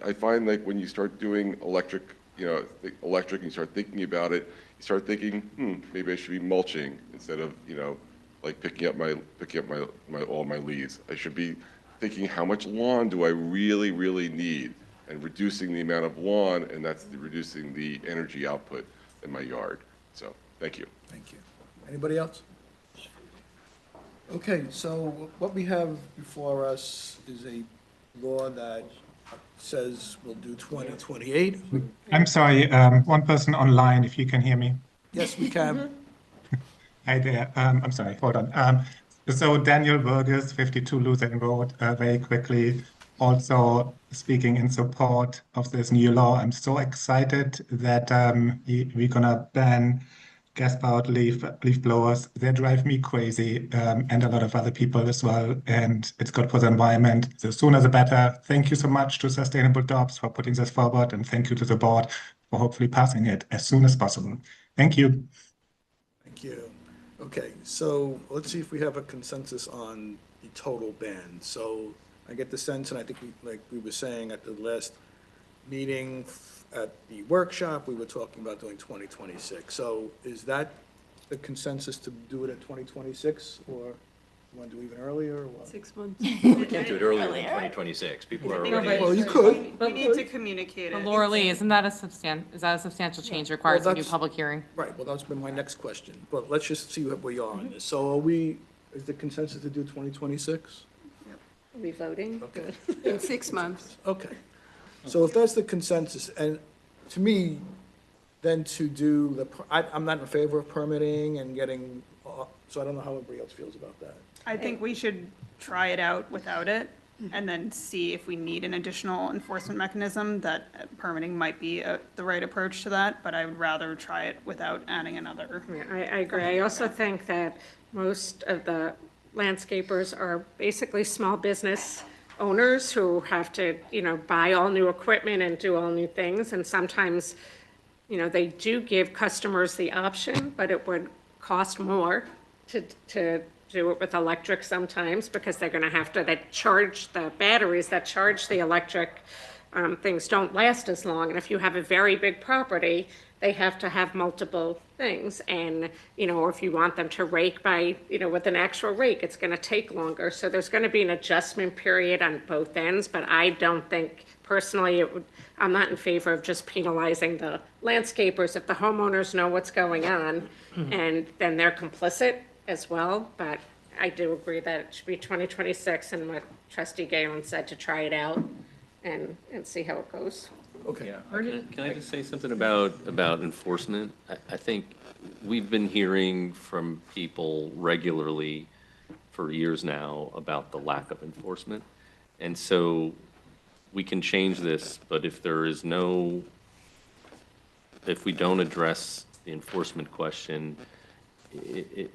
I find like when you start doing electric, and you start thinking about it, you start thinking, maybe I should be mulching instead of, like picking up all my leaves. I should be thinking, how much lawn do I really, really need? And reducing the amount of lawn, and that's reducing the energy output in my yard. So, thank you. Thank you. Anybody else? Okay, so what we have before us is a law that says we'll do 2028. I'm sorry, one person online, if you can hear me. Yes, we can. Hi there. I'm sorry, hold on. So Daniel Burgess, 52 Luzerne Road, very quickly, also speaking in support of this new law. I'm so excited that we're gonna ban gas-powered leaf blowers. They drive me crazy, and a lot of other people as well, and it's good for the environment. The sooner the better. Thank you so much to Sustainable Dobbs for putting this forward, and thank you to the board for hopefully passing it as soon as possible. Thank you. Thank you. Okay, so let's see if we have a consensus on the total ban. So I get the sense, and I think like we were saying at the last meeting at the workshop, we were talking about doing 2026. So is that the consensus to do it at 2026, or you want to do even earlier, or what? 6 months. We can't do it earlier than 2026. People are already. Well, you could. We need to communicate But it. Laura Lee, is that a substantial change requires a new that's- public hearing? Right, well, that's been my next question, but let's just see where you are on this. So is the consensus to do 2026? Are we voting? Okay. In 6 months. Okay. So if that's the consensus, and to me, then to do I'm not in favor of permitting and getting, so I don't know how everybody else feels about that. I think we should try it out without it, and then see if we need an additional enforcement mechanism, that permitting might be the right approach to that, but I would rather try it without adding another. Yeah, I agree. I also think that most of the landscapers are basically small business owners who have to, buy all new equipment and do all new things. And sometimes, they do give customers the option, but it would cost more to do it with electric sometimes, because they're going to have to, they charge the batteries that charge the electric things don't last as long. And if you have a very big property, they have to have multiple things. And, or if you want them to rake by, with an actual rake, it's going to take longer. So there's going to be an adjustment period on both ends, but I don't think, personally, I'm not in favor of just penalizing the landscapers if the homeowners know what's going on, and then they're complicit as well. But I do agree that it should be 2026, and what Trustee Galen said, to try it out and see how it goes. Okay. Yeah. Can I just say something about enforcement? I think we've been hearing from people regularly for years now about the lack of enforcement. And so we can change this, but if we don't address the enforcement question,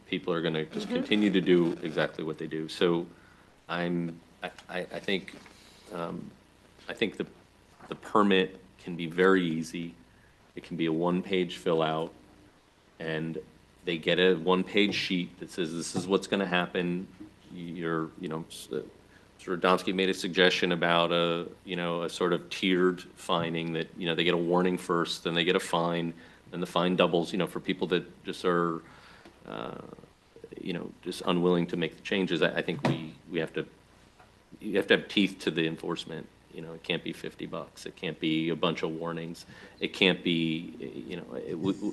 people are going to just continue to do exactly what they do. So I think the permit can be very easy. It can be a one-page fill out, and they get a one-page sheet that says, this is what's gonna happen. You're, Mr. Radomski made a suggestion about a sort of tiered fining that, they get a warning first, then they get a fine, then the fine doubles, for people that just are, just unwilling to make the changes. I think you have to have teeth to the enforcement. It can't be $50. It can't be a bunch of warnings. It can't be,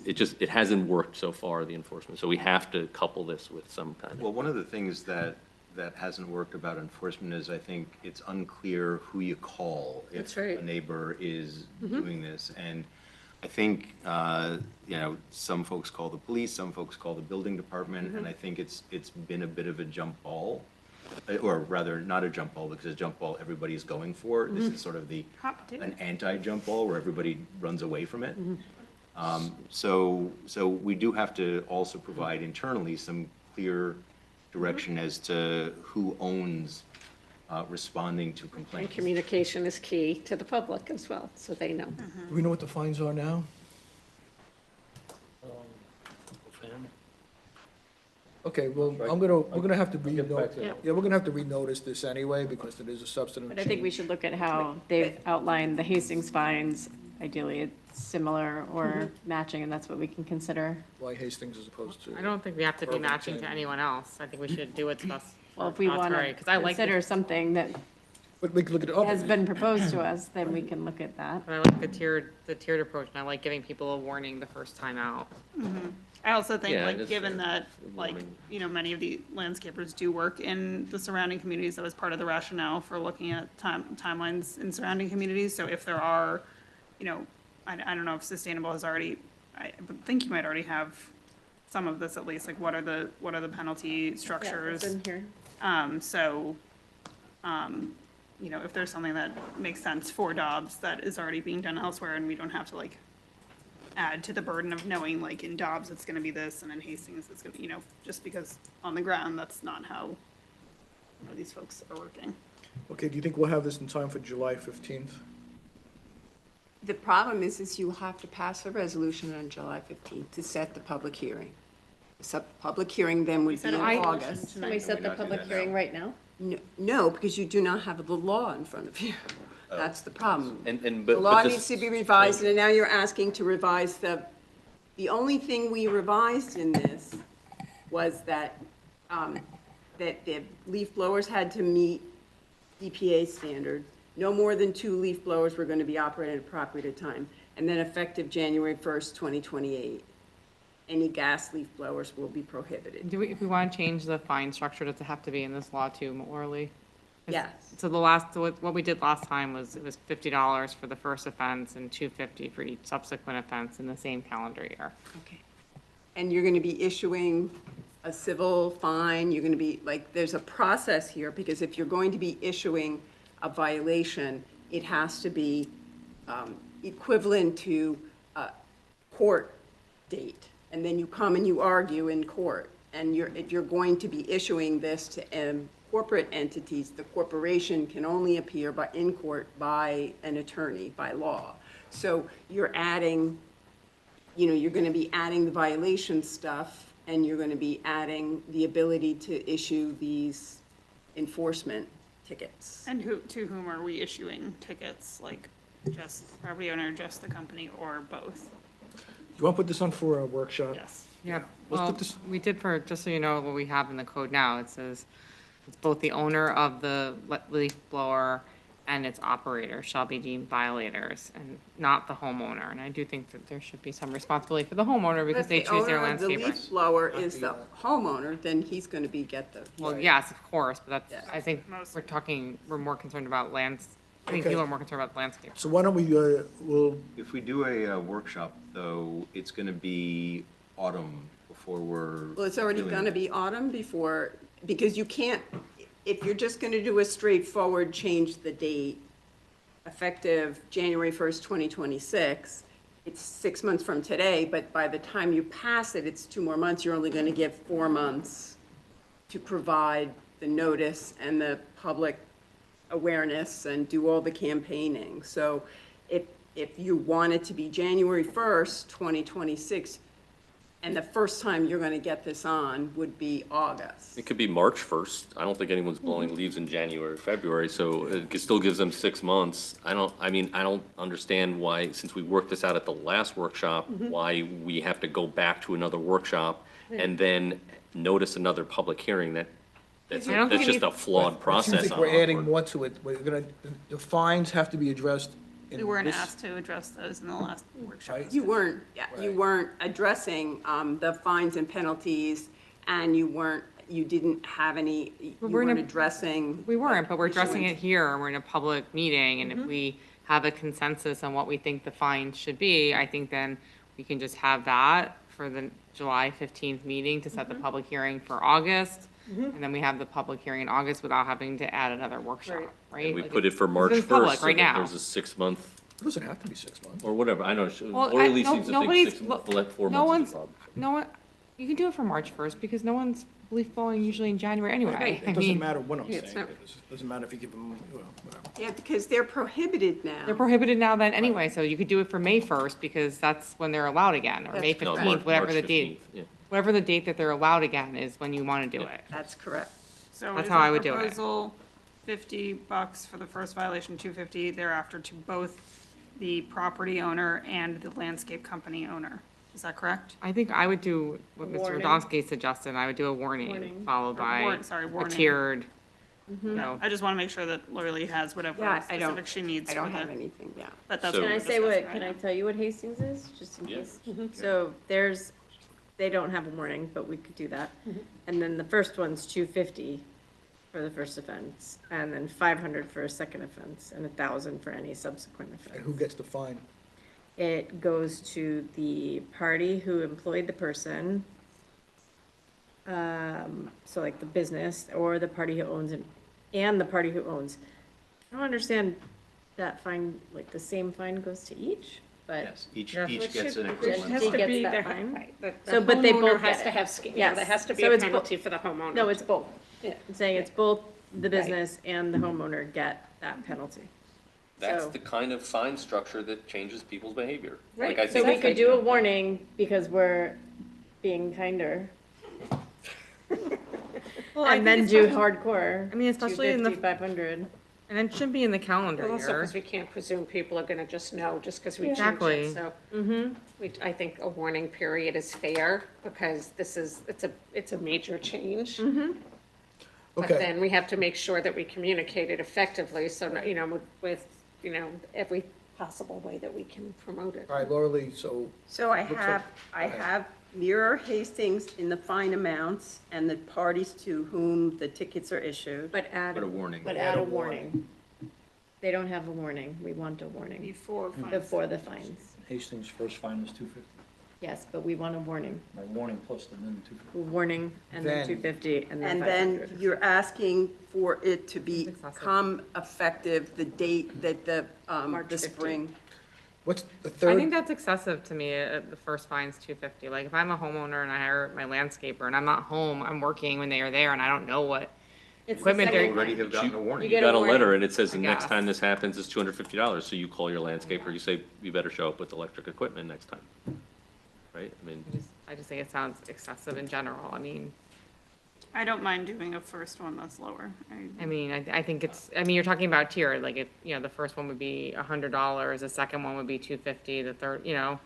it hasn't worked so far, the enforcement. So we have to couple this with some kind of. Well, one of the things that hasn't worked about enforcement is I think it's unclear who you call That's if right. a neighbor is doing this. And I think, some folks call the police, some folks call the building department, and I think it's been a bit of a jump ball. Or rather, not a jump ball, because a jump ball everybody's going for. This is sort of an anti-jump ball where everybody runs away from it. So we do have to also provide internally some clear direction as to who owns responding to And complaints. communication is key to the public as well, so they know. Do we know what the fines are now? Okay, well, we're gonna have to we're gonna have to renotice this anyway, because it is a substantive But I think we change. should look at how they've outlined the Hastings fines. Ideally, it's similar or matching, and that's what we can consider. Why Hastings as opposed to? I don't think we have to be matching to Irvington. anyone else. I think we should do what's best. Well, if we want to Because I like consider something that But we can look at it. has been proposed to us, then we can look at that. But I like the tiered approach, and I like giving people a warning the first time out. I also think, Yeah, like, that's given fair. that, like, many of the landscapers do work in the surrounding communities, that was part of the rationale for looking at timelines in surrounding communities. So if there are, I don't know if Sustainable has already, I think you might already have some of this at least, like, what are the penalty structures? in here. If there's something that makes sense for Dobbs that is already being done elsewhere, and we don't have to, like, add to the burden of knowing, like, in Dobbs, it's gonna be this, and in Hastings, it's gonna be, just because on the ground, that's not how these folks are working. Okay, do you think we'll have this in time for July 15th? The problem is you have to pass a resolution on July 15th to set the public hearing. The public hearing then would be in August. Can we set the public hearing right now? No, because you do not have the law in front of you. That's the problem. And The but law this- needs to be revised, and now you're asking to revise the only thing we revised in this was that the leaf blowers had to meet EPA standards. No more than 2 leaf blowers were going to be operated at a property at a time. And then effective January 1st, 2028, any gas leaf blowers will be prohibited. If we want to change the fine structure, does it have to be in this law too, Morley? Yes. So what we did last time was, it was $50 for the first offense and $250 for each subsequent offense in the same calendar year. Okay. And you're going to be issuing a civil fine, you're going to be, like, there's a process here, because if you're going to be issuing a violation, it has to be equivalent to a court date. And then you come and you argue in court. And if you're going to be issuing this to corporate entities, the corporation can only appear in court by an attorney, by law. So you're adding, you're going to be adding the violation stuff, and you're going to be adding the ability to issue these enforcement tickets. And to whom are we issuing tickets, like, just property owner, just the company, or both? You want to put this on for a workshop? Yes. Yeah, Let's well, put this- we did just so you know what we have in the code now, it says it's both the owner of the leaf blower and its operator shall be deemed violators, and not the homeowner. And I do think that there should be some responsibility for the homeowner because they choose their If the owner landscaper. of the leaf blower is the homeowner, then he's going to get the. Well, yes, of course, but that's, Yeah. I think we're more concerned about I think Okay. people are more concerned about landscape. So why don't we, we'll, If we do a workshop, though, it's going to be autumn before we're. Well, it's already doing going to be autumn before, because you can't, if you're just going to do a straightforward change the date, effective January 1st, 2026, it's 6 months from today, but by the time you pass it, it's 2 more months. You're only going to give 4 months to provide the notice and the public awareness and do all the campaigning. So if you want it to be January 1st, 2026, and the first time you're going to get this on would be August. It could be March 1st. I don't think anyone's blowing leaves in January, February, so still gives them 6 months. I don't understand why, since we worked this out at the last workshop, why we have to go back to another workshop and then notice another public hearing. That's I don't think just it a flawed I process think on we're our adding part. more to it. We're gonna, the fines have to be addressed in We weren't this- asked to address those in the last workshop. Right. You weren't, you weren't addressing the fines and penalties, and you didn't have any, you we're in weren't a- addressing. We weren't, but we're addressing issuance. it here, we're in a public meeting, and if we have a consensus on what we think the fine should be, I think then we can just have that for the July 15th meeting to set the public hearing for August, and then we have the public hearing in August without having to add another workshop, right? And we Like, put it for March it's public 1st, so right that now. there's a 6-month, It doesn't have to be 6 months. or whatever, I know, Well, Lori Lee no- seems to think nobody's- 6 months, let 4 no months is one's- a problem. No one, you can do it for March 1st, because no one's leaf blowing usually in January anyway. I It doesn't mean, matter when I'm Yeah, saying it's not- it. It doesn't matter if you give them, well, whatever. Yeah, because they're prohibited now. they're prohibited now then anyway, so you could do it for May 1st, because that's when they're allowed again, or May That's No, 15th, whatever March the date. 15th, yeah. Whatever the date that they're allowed again is when you want to do it. That's correct. So That's is how the I would do it. proposal $50 for the first violation, $250 thereafter to both the property owner and the landscape company owner? Is that correct? I think I would do what Mr. Warning. Radomski suggested, I would do a warning, Warning. followed by a Warning. tiered, you know. I just want to make sure that Lori Lee has whatever Yeah, I don't- specific she needs I for don't have the, anything, yeah. but that's So- what Can I we're say what, discussing can right I now. tell you what Hastings is, just in Yeah. case? So there's, they don't have a warning, but we could do that. And then the first one's 250 for the first offense, and then 500 for a second offense, and 1,000 for any subsequent And offense. who gets the fine? It goes to the party who employed the person, so like the business, or the party who owns it, and the party who owns. I don't understand that fine, like the same fine goes to each, but. Yes, each Yeah. gets an It equivalent. has to be that fine? The So, but they homeowner both has get to it. have, Yes. there has to be So a it's bo- penalty for the homeowner. No, it's both. Yeah. I'm saying it's both the business and the homeowner get that penalty. That's So- the kind of fine structure that changes people's behavior. Right. Like, I So think we if could they- do a warning because we're being kinder, Well, I and think then do especially- hardcore. I mean, especially in the, 250, 500. and it shouldn't be in the calendar Also, year. because we can't presume people are gonna just know just because we change Exactly. it, so. I think a warning period is fair, because this is, it's a major change. But Okay. then we have to make sure that we communicate it effectively, so, you know, with, you know, every possible way that we can promote it. All right, Laura Lee, so So I Looks have, like- I have Mirror Hastings in the fine amounts and the parties to whom the tickets are issued. But add, But a warning. but add a warning. They don't have a warning. We want a warning Before fines. before the fines. Hastings' first fine was 250, Yes, but we want a warning. my warning plus the then 250. A warning and then Then- 250 and then And 500. then you're asking for it to It's excessive. become effective the date that the March 15th. spring. what's the I third? think that's excessive to me, the first fine's 250. Like, if I'm a homeowner and I hire my landscaper and I'm not home, I'm working when they are there and I don't know what It's the equipment second they're. Already have gotten a You warning. You get got a a warning. letter and it says the I next guess. time this happens is $250. So you call your landscaper, you say, you better show up with electric equipment next time. Right? I mean, I just think it sounds excessive in general. I mean, I don't mind doing a first one that's lower. I think it's, I mean, you're talking about tier, like if, you know, the first one would be $100, the second one would be 250, the third, you know,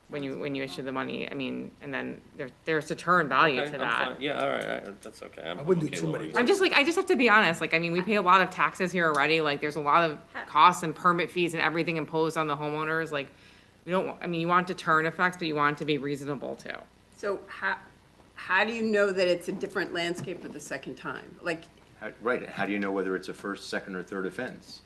when you issue the money, I mean, and then there's deterrent value okay, to I'm that. fine. Yeah, all right, that's okay. I wouldn't do okay too with many. it. I'm just like, I just have to be honest, like, I mean, we pay a lot of taxes here already, like, there's a lot of costs and permit fees and everything imposed on the homeowners, like, we don't, I mean, you want deterrent effects, but you want it to be reasonable too. So how do you know that it's a different landscape for the second time? Like, Right, how do you know whether it's a first, second, or third offense?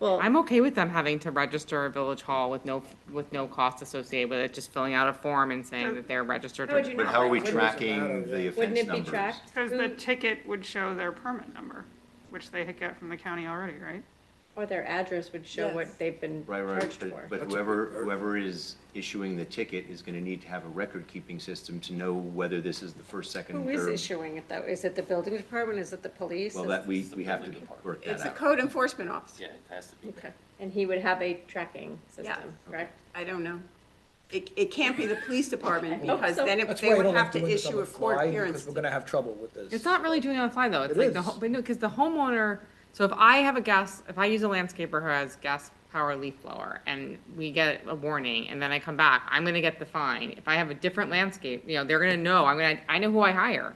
Well, I'm okay with them having to register a village hall with no cost associated with it, just filling out a form and saying that they're registered. How would you But know? how are we Wouldn't- tracking the Wouldn't offense it be numbers? tracked? Because the ticket would show their permit number, which they get from the county already, right? Or their address would show Yes. what they've been Right, charged for. but whoever is issuing the ticket is gonna need to have a record-keeping system to know whether this is the first, second, Who is third. issuing it, though? Is it the building department? Is it the police? Well, that, we have to work that it's a out. code enforcement officer. Yeah, it has to be. Okay. And he would have a tracking system, correct? I don't know. It can't be the police department because so. then That's they why I would don't have like to doing this on issue the a court fly, appearance. because we're gonna have trouble with this. It's not really doing it on the fly, though. It's It like is. but no, because the homeowner, so if I have if I use a landscaper who has gas power leaf blower and we get a warning and then I come back, I'm gonna get the fine. If I have a different landscape, they're gonna know, I know who I hire.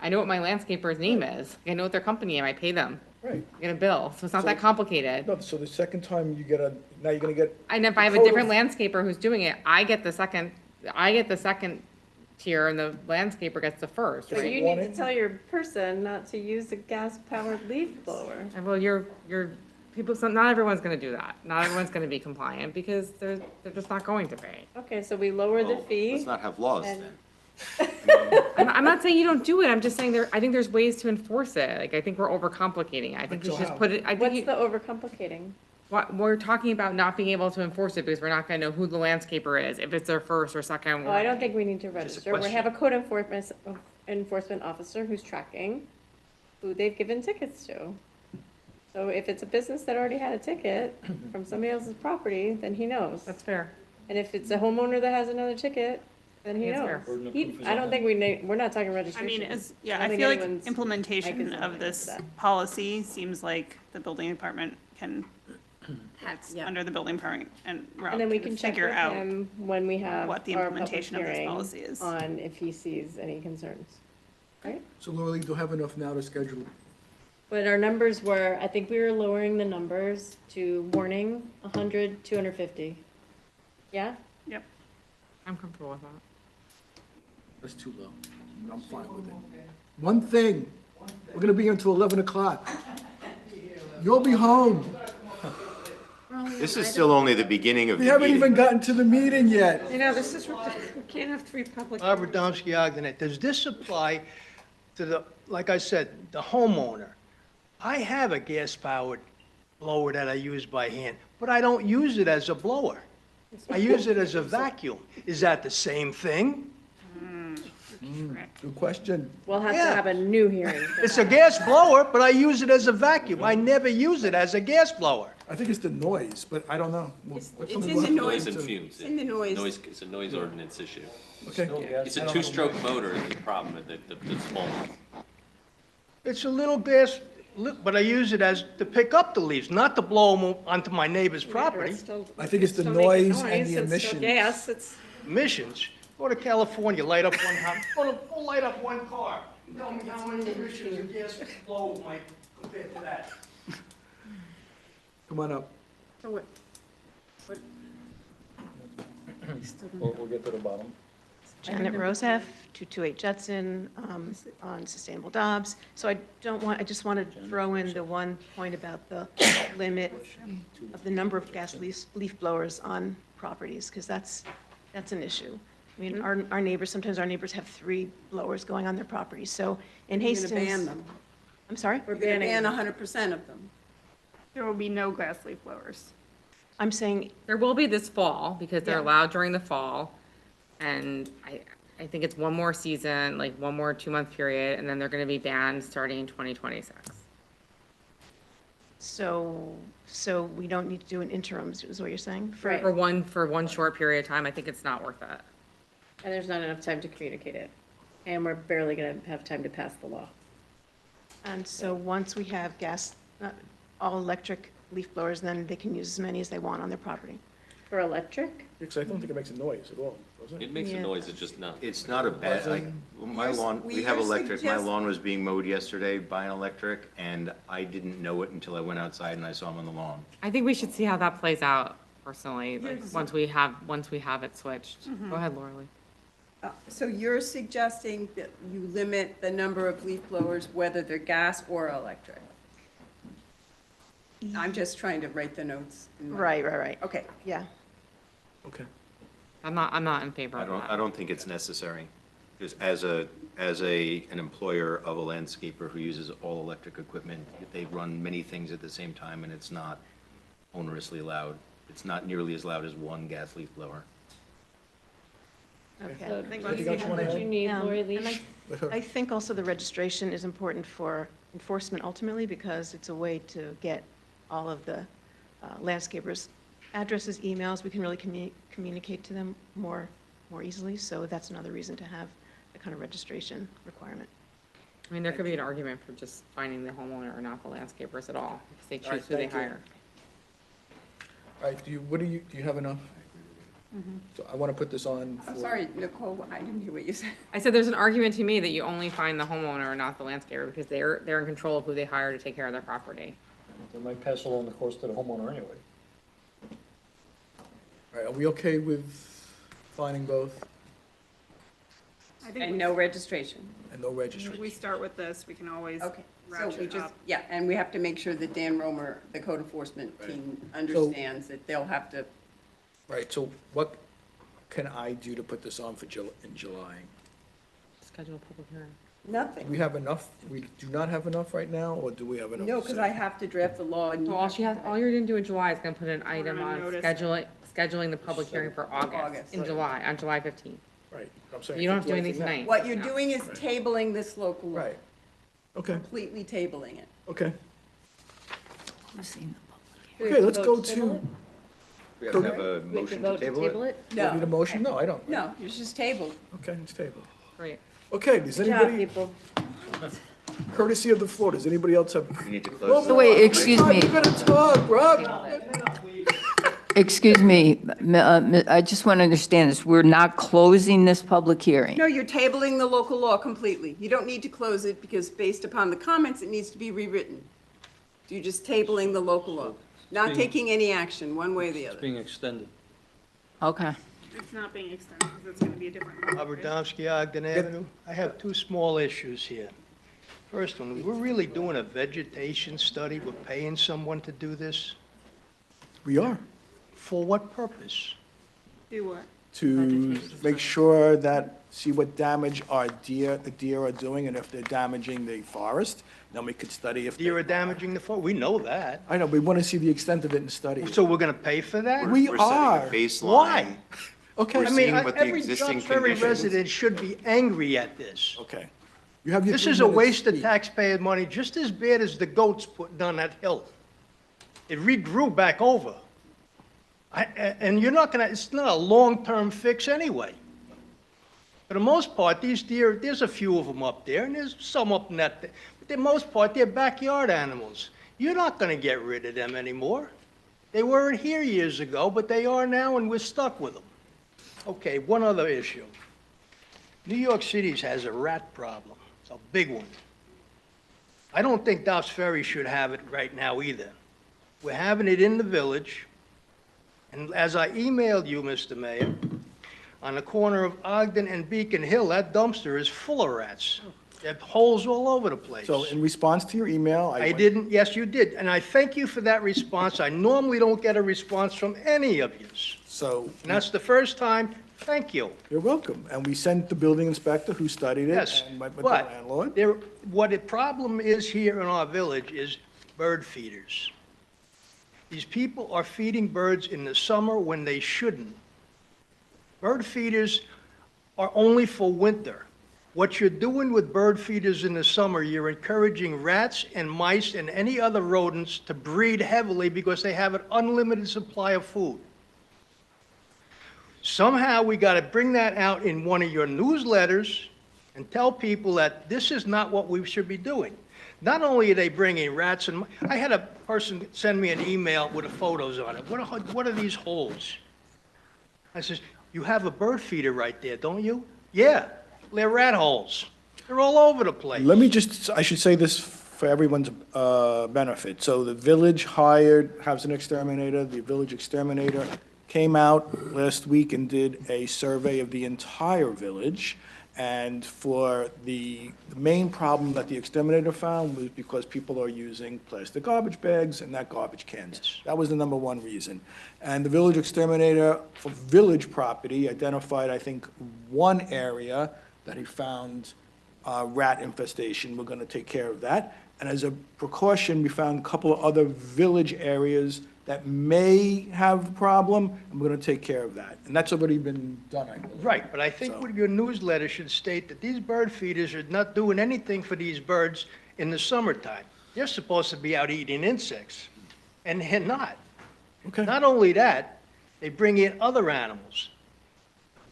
I know what my landscaper's name is. I know what their company name, I pay them. Right. I get a bill, so it's not that complicated. No, so the second time you get now you're gonna get. And if I have a different landscaper who's doing it, I get the second tier and the landscaper gets the first, But right? you need to tell your person not to use a gas-powered leaf blower. And well, not everyone's gonna do that. Not everyone's gonna be compliant because they're just not going to be. Okay, so we lower the fee. Let's not have laws and- then. I'm not saying you don't do it, I'm just saying I think there's ways to enforce it. Like, I think we're overcomplicating it. I think we should just put it, What's the overcomplicating? we're talking about not being able to enforce it because we're not gonna know who the landscaper is, if it's their first or second. Oh, I don't think we need to register. We have a code enforcement officer who's tracking who they've given tickets to. So if it's a business that already had a ticket from somebody else's property, then he knows. That's fair. And if it's a homeowner that has another ticket, then he That's knows. fair. Burden of He- proof is I on don't him. think we're not talking registration. I think feel like anyone's mic implementation is not of gonna this do that. policy seems like the building department can, that's Yeah. under the building department and Rob And then we can check figure with out. him when we have what the our public implementation of this hearing policy is. on if he sees any concerns. Right? So Laura Lee, don't have enough now to schedule. But our numbers were, I think we were lowering the numbers to warning, 100, 250. Yeah? Yep. I'm comfortable with that. That's too low. I'm fine with it. One thing, we're gonna be here until 11 o'clock. You'll be home. This is still only the beginning of We the haven't meeting. even gotten to the meeting yet. This is, we can't have three public. Barbara Domsky Ogden, does this apply to the, like I said, the homeowner? I have a gas-powered blower that I use by hand, but I don't use it as a blower. I use it as a vacuum. Is that the same thing? Good question. We'll have to Yeah. have a new hearing. It's a gas blower, but I use it as a vacuum. I never use it as a gas blower. I think it's the noise, but I don't know. It's in the noise. and fumes. It's in the noise. It's a noise ordinance issue. Okay. It's a two-stroke motor is the problem, that's small. It's a little gas, but I use it to pick up the leaves, not to blow them onto my neighbor's property. I think it's the Still making noise and the it's still emission. gas, it's. Emissions. Go to California, light up one house, go light up one car. Tell me how many emissions a gas blow might compare to that. Come on up. So what- We'll get to the bottom. Janet Roseff, 228 Judson, on Sustainable Dobbs. So I just want to throw in the one point about the limit of the number of gas leaf blowers on properties, because that's an issue. I mean, our neighbors, sometimes our neighbors have 3 blowers going on their property, so in We're Hastings. gonna ban them. I'm sorry? We're gonna ban 100% of them. There will be no grass leaf blowers. I'm saying, There will be this fall, because they're Yeah. allowed during the fall, and I think it's one more season, like one more 2-month period, and then they're gonna be banned starting in 2026. so we don't need to do an interim, is what you're saying? Right. For one short period of time, I think it's not worth it. And there's not enough time to communicate it. And we're barely going to have time to pass the law. And so once we have all-electric leaf blowers, then they can use as many as they want on their property. For electric? Because I don't think it makes a noise at all, does it? It makes a Yeah. noise, it's just not. It's not a bad, like, my lawn, we have electric, my lawn was being mowed yesterday by an electric, and I didn't know it until I went outside and I saw him on the lawn. I think we should see how that plays out personally, like, once we have it switched. Go ahead, Laura Lee. So you're suggesting that you limit the number of leaf blowers, whether they're gas or electric? I'm just trying to write the notes. in my- Right. Okay. Yeah. Okay. I'm not in favor I of don't, that. I don't think it's necessary, because as an employer of a landscaper who uses all electric equipment, they run many things at the same time, and it's not onerously loud. It's not nearly as loud as one gas leaf blower. Okay. So Anything else you wanna what add? you need, Lori And Lee? I think also the registration is important for enforcement ultimately, because it's a way to get all of the landscapers' addresses, emails, we can really communicate to them more easily. So that's another reason to have the kind of registration requirement. I mean, there could be an argument for just finding the homeowner or not the landscapers at all, if they All right, choose who they thank you. hire. All right, do you have enough? So I want to put this on for. I'm sorry, Nicole, I didn't hear what you said. I said there's an argument to me that you only find the homeowner or not the landscaper, because they're in control of who they hire to take care of their property. They might pass along the cost to the homeowner anyway. All right, are we okay with finding both I think And no registration. and no if registration? we start with this, we can always Okay, so ratchet we just, up. yeah, and we have to make sure that Dan Romer, the code enforcement team, understands that they'll have to, Right, so what can I do to put this on for in July? Schedule a public hearing. Do nothing. we have enough? We do not have enough right now, or do we have enough? No, to because say? I have to draft the law and. So all you're gonna do in July is gonna put an item gonna on notice scheduling the public hearing for August, August. in July, on July 15th. Right, I'm saying. You don't have to do anything tonight. What you're No. doing is tabling this local law. Right, okay, Completely tabling it. okay. Seen Okay, let's go to, We have to have a motion to table it? do you need a motion? No, I don't. No, it's just tabled. Okay, it's tabled. Great. Okay, does anybody, courtessy of the floor, does anybody else have? We need to close. So wait, excuse me. You gotta talk, Rob. Excuse me, I just want to understand this. We're not closing this public hearing. No, you're tabling the local law completely. You don't need to close it because based upon the comments, it needs to be rewritten. You're just tabling the local law, not taking any action, one way or the It's other. being extended. Okay. It's not being extended, because it's gonna be a different. one, right? Aberdomsky, Ogden Avenue. I have two small issues here. First one, we're really doing a vegetation study. We're paying someone to do this. We are, For what purpose? Do what? to make sure that, see what damage the deer are doing, and if they're damaging the forest, then we could study if. Deer are damaging the forest. We know that. I know, we want to see the extent of it and study it. So we're going to pay for that? We We're setting a are. baseline. Why? Okay, We're I mean, seeing what the every existing Duxbury conditions. resident should be angry at this. okay. You have your This 3 is a minutes waste to of speak. taxpayer money, just as bad as the goats putting on that hill. It regrew back over. And you're not gonna, it's not a long-term fix anyway. For the most part, these deer, there's a few of them up there, and there's some up in that, but for the most part, they're backyard animals. You're not gonna get rid of them anymore. They weren't here years ago, but they are now, and we're stuck with them. Okay, one other issue. New York City has a rat problem. It's a big one. I don't think Dobbs Ferry should have it right now either. We're having it in the village, and as I emailed you, Mr. Mayor, on the corner of Ogden and Beacon Hill, that dumpster is full of rats. There are holes all over the place. So in response to your email, I didn't, yes, you did, and I thank you for that response. I normally don't get a response from any of you. So, And that's the first time, thank you. you're welcome. And we sent the building inspector who studied it. Yes, And went with the but landlord. what the problem is here in our village is bird feeders. These people are feeding birds in the summer when they shouldn't. Bird feeders are only for winter. What you're doing with bird feeders in the summer, you're encouraging rats and mice and any other rodents to breed heavily because they have an unlimited supply of food. Somehow, we got to bring that out in one of your newsletters and tell people that this is not what we should be doing. Not only are they bringing rats and, I had a person send me an email with the photos on it. What are these holes? I says, you have a bird feeder right there, don't you? Yeah, they're rat holes. They're all over the place. Let me I should say this for everyone's benefit. So the village has an exterminator. The village exterminator came out last week and did a survey of the entire village. And for the main problem that the exterminator found was because people are using plastic garbage bags and not garbage cans. Yes. That was the number one reason. And the village exterminator for village property identified, I think, one area that he found rat infestation. We're going to take care of that. And as a precaution, we found a couple of other village areas that may have a problem, and we're going to take care of that. And that's already been done, I believe. Right, but I think So- what your newsletter should state that these bird feeders are not doing anything for these birds in the summertime. They're supposed to be out eating insects, and they're not. Okay. Not only that, they bring in other animals.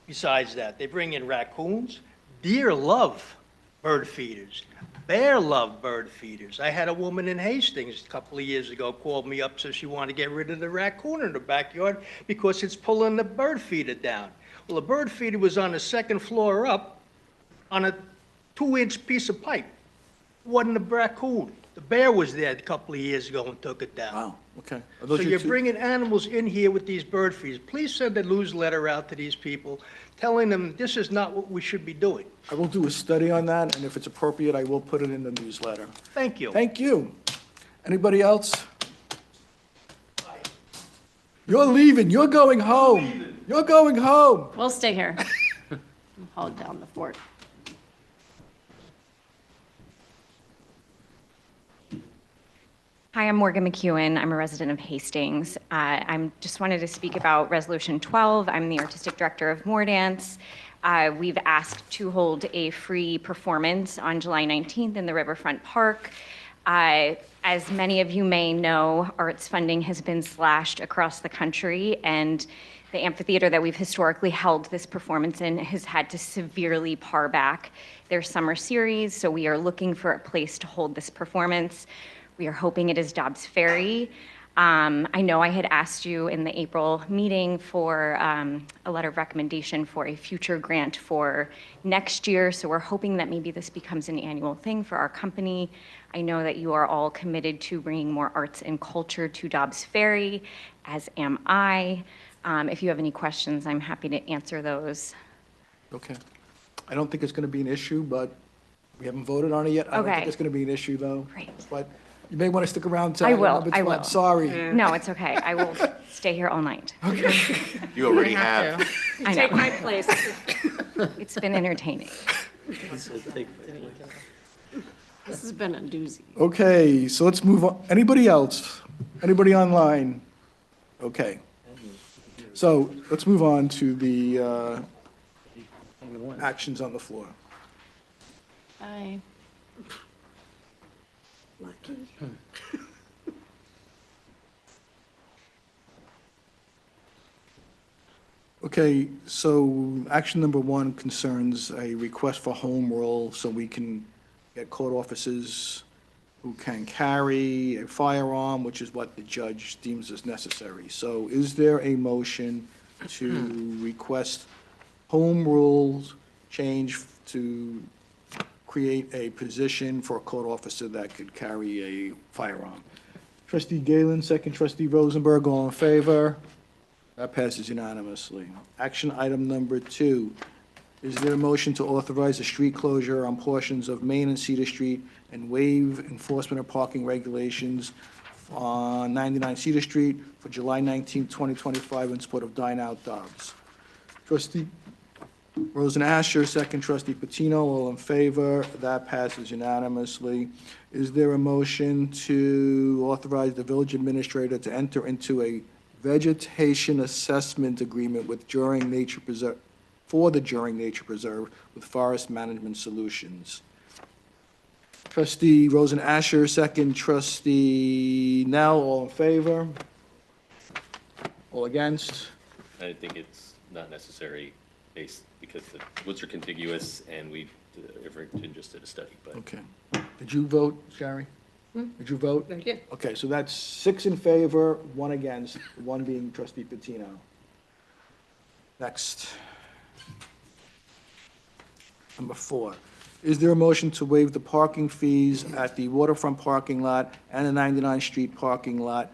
Besides that, they bring in raccoons. Deer love bird feeders. Bear love bird feeders. I had a woman in Hastings a couple of years ago called me up, said she wanted to get rid of the raccoon in the backyard because it's pulling the bird feeder down. Well, the bird feeder was on the second floor up on a 2-inch piece of pipe. Wasn't a raccoon. The bear was there a couple of years ago and took it down. Wow, okay. Are So those your you're two? bringing animals in here with these bird feeders. Please send a newsletter out to these people, telling them this is not what we should be doing. I will do a study on that, and if it's appropriate, I will put it in the newsletter. Thank you. Thank you. Anybody else? You're leaving, you're going home. You're going home. We'll stay here. Hold down the fort. Hi, I'm Morgan McEwen. I'm a resident of Hastings. I'm just wanted to speak about Resolution 12. I'm the artistic director of More Dance. We've asked to hold a free performance on July 19th in the Riverfront Park. As many of you may know, arts funding has been slashed across the country, and the amphitheater that we've historically held this performance in has had to severely par back their summer series, so we are looking for a place to hold this performance. We are hoping it is Dobbs Ferry. I know I had asked you in the April meeting for a letter of recommendation for a future grant for next year, so we're hoping that maybe this becomes an annual thing for our company. I know that you are all committed to bringing more arts and culture to Dobbs Ferry, as am I. If you have any questions, I'm happy to answer those. Okay. I don't think it's going to be an issue, but we haven't voted on it yet. I don't think Okay. it's going to be an issue, though. Great. But you may want to stick around to I item will, number I 12. will. Sorry. No, it's okay. I will stay here all night. You already have. I know. Take my place. It's been entertaining. This has been a doozy. Okay, so let's move on. Anybody else? Anybody online? Okay. So let's move on to the actions on the floor. Bye. Lucky. Okay, so action number one concerns a request for home rule so we can get court officers who can carry a firearm, which is what the judge deems as necessary. So is there a motion to request home rules change to create a position for a court officer that could carry a firearm? Trustee Galen, second trustee Rosenberg, all in favor? That passes unanimously. Action item number 2. Is there a motion to authorize a street closure on portions of Main and Cedar Street and waive enforcement of parking regulations on 99 Cedar Street for July 19, 2025 in support of Dine Out Dobbs? Trustee Rosen Asher, second trustee Patino, all in favor. That passes unanimously. Is there a motion to authorize the village administrator to enter into a vegetation assessment agreement with During Nature Preserve, for the During Nature Preserve with Forest Management Solutions? Trustee Rosen Asher, second trustee Nell, all in favor? All against? I think it's not necessary based, because the woods are contiguous and we, Everton just did a study, but. Okay. Did you vote, Gary? Did you vote? I did. Okay, so that's 6 in favor, 1 against, 1 being trustee Patino. Next. Number 4. Is there a motion to waive the parking fees at the waterfront parking lot and the 99th Street parking lot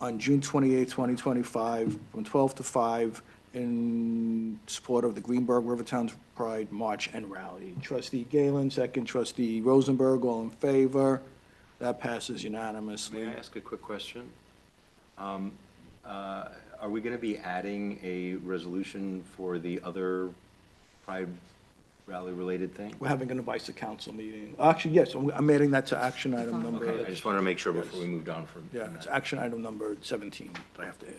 on June 28, 2025, from 12 to 5 in support of the Greenberg Rivertown Pride March and Rally? Trustee Galen, second trustee Rosenberg, all in favor? That passes unanimously. May I ask a quick question? Are we going to be adding a resolution for the other Pride Rally-related thing? We're having an advice to council meeting. Actually, yes, I'm adding that to action item number. Okay, I just wanted to make sure before we moved on from. Yeah, it's action item number 17 that I have to add.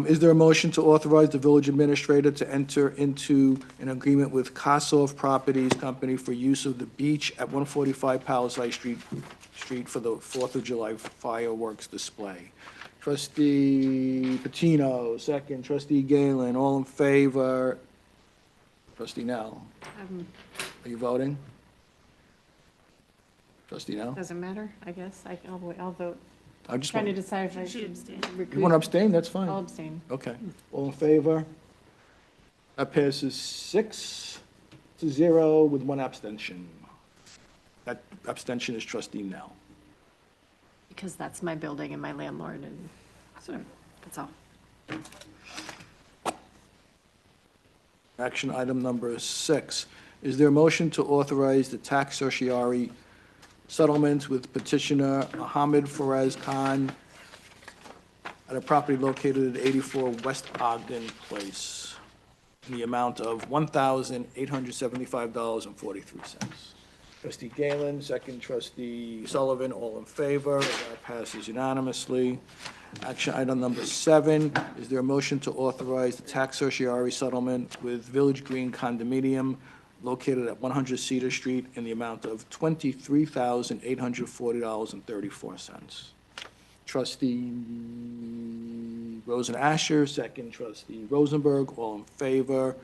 Is there a motion to authorize the village administrator to enter into an agreement with Kossoff Properties Company for use of the beach at 145 Palisade Street for the 4th of July fireworks display? Trustee Patino, second. Trustee Galen, all in favor? Trustee Nell, are you voting? Trustee Nell? Doesn't matter, I guess. I'll vote. I just Trying to want, decide if I She should. abstained. you want to abstain? That's fine. I'll abstain. Okay. All in favor? That passes 6-0 with one abstention. That abstention is trustee Nell. Because that's my building and my landlord, and so, that's all. Action item number 6. Is there a motion to authorize the tax certiorari settlement with petitioner Mohammed Faraz Khan at a property located at 84 West Ogden Place in the amount of $1,875.43? Trustee Galen, second. Trustee Sullivan, all in favor. That passes unanimously. Action item number 7, is there a motion to authorize the tax certiorari settlement with Village Green Condominium located at 100 Cedar Street in the amount of $23,840.34? Trustee Rosen Asher, second. Trustee Rosenberg, all in favor.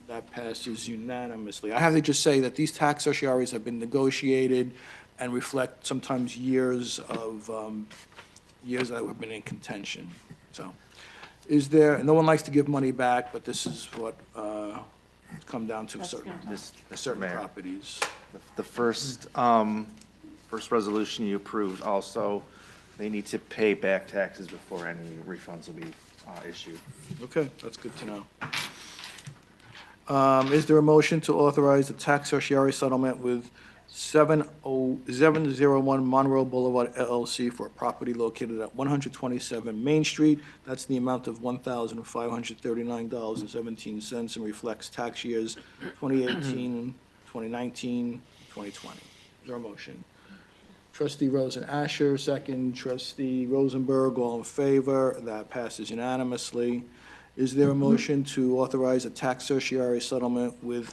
That passes unanimously. I have to just say that these tax certiorari's have been negotiated and reflect sometimes years that have been in contention. So, is there, no one likes to give money back, but this is what it's come down to certain Mayor. properties. The first resolution you approved also, they need to pay back taxes before any refunds will be issued. Okay, that's good to know. Is there a motion to authorize the tax certiorari settlement with 701 Monroe Boulevard LLC for a property located at 127 Main Street? That's the amount of $1,539.17 and reflects tax years 2018, 2019, 2020. Is there a motion? Trustee Rosen Asher, second. Trustee Rosenberg, all in favor. That passes unanimously. Is there a motion to authorize a tax certiorari settlement with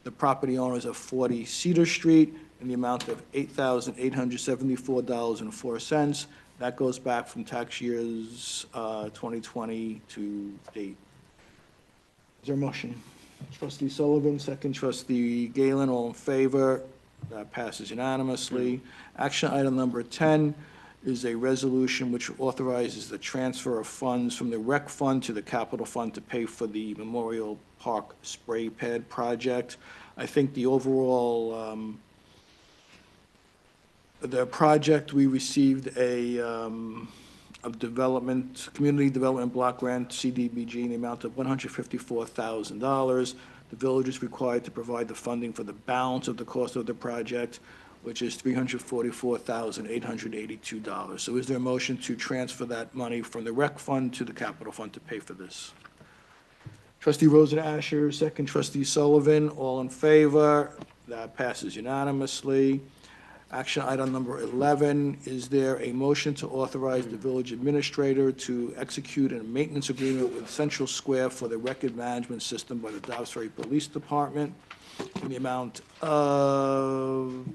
the property owners of 40 Cedar Street in the amount of $8,874.04? That goes back from tax years 2020 to date. Is there a motion? Trustee Sullivan, second. Trustee Galen, all in favor. That passes unanimously. Action item number 10 is a resolution which authorizes the transfer of funds from the rec fund to the capital fund to pay for the Memorial Park spray pad project. I think the overall, the project, we received a community development block grant, CDBG, in the amount of $154,000. The village is required to provide the funding for the balance of the cost of the project, which is $344,882. So is there a motion to transfer that money from the rec fund to the capital fund to pay for this? Trustee Rosen Asher, second. Trustee Sullivan, all in favor. That passes unanimously. Action item number 11, is there a motion to authorize the village administrator to execute a maintenance agreement with Central Square for the record management system by the Dobbs Ferry Police Department in the amount of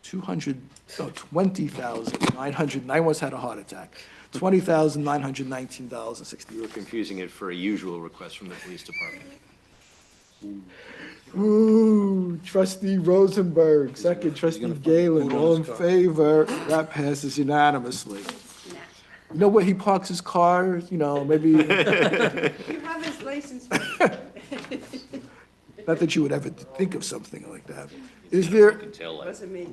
$20,900, I almost had a heart attack, $20,919.60. You're confusing it for a usual request from the police department. Ooh, Trustee Rosenberg, second. Trustee Galen, all in favor. That passes unanimously. You know where he parks his car, maybe, You have his license. not that you would ever think of something like that. Is there Wasn't me.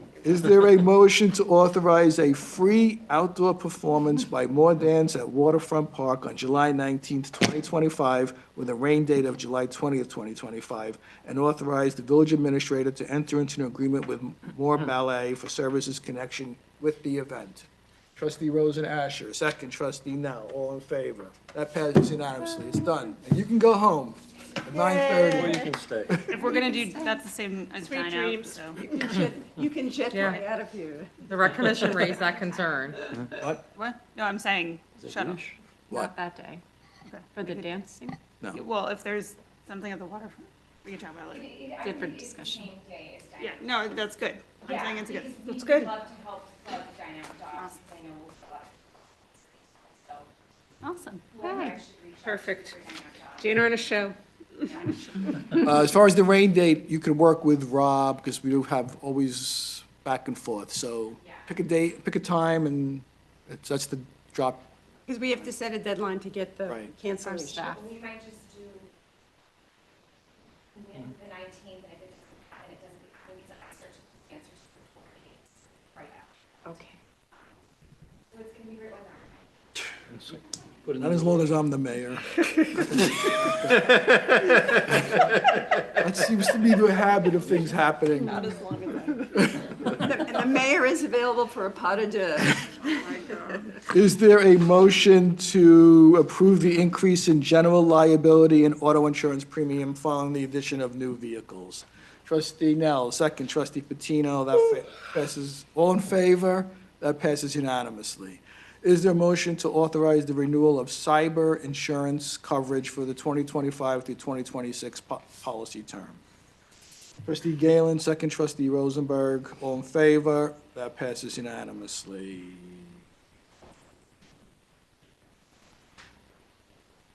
a motion to authorize a free outdoor performance by More Dance at Waterfront Park on July 19th, 2025, with a rain date of July 20th, 2025, and authorize the village administrator to enter into an agreement with More Ballet for services connection with the event? Trustee Rosen Asher, second. Trustee Nell, all in favor. That passes unanimously. It's done. And you can go home. at 9:30. Or you can stay. If we're gonna do, that's the same as Sweet dine out, dreams. so. You can jet Yeah. right out of here. The rec commission raised that concern. What? No, I'm saying shuttle. Not that day. For the dancing? No. Well, if there's something at the waterfront, we can talk about it later. Different discussion. Yeah, no, that's good. I'm saying it's good. That's good. Love to help plug dine out dogs. I know Awesome. Perfect. Dinner and a show. As far as the rain date, you can work with Rob, because we do have always back and forth. So pick a date, pick a time, and that's the drop. Because we have to set a deadline to get the Right. cancellation. staff. We might just do the 19th, and if it doesn't, maybe it's not answers for 4 days right now. Okay. So it's gonna be right around. Not as long as I'm the mayor. That seems to be the habit of things happening. Not as long as that. And the mayor is available for a pot of deux. Is there a motion to approve the increase in general liability and auto insurance premium following the addition of new vehicles? Trustee Nell, second. Trustee Patino, that passes. All in favor? That passes unanimously. Is there a motion to authorize the renewal of cyber insurance coverage for the 2025 through 2026 policy term? Trustee Galen, second. Trustee Rosenberg, all in favor? That passes unanimously.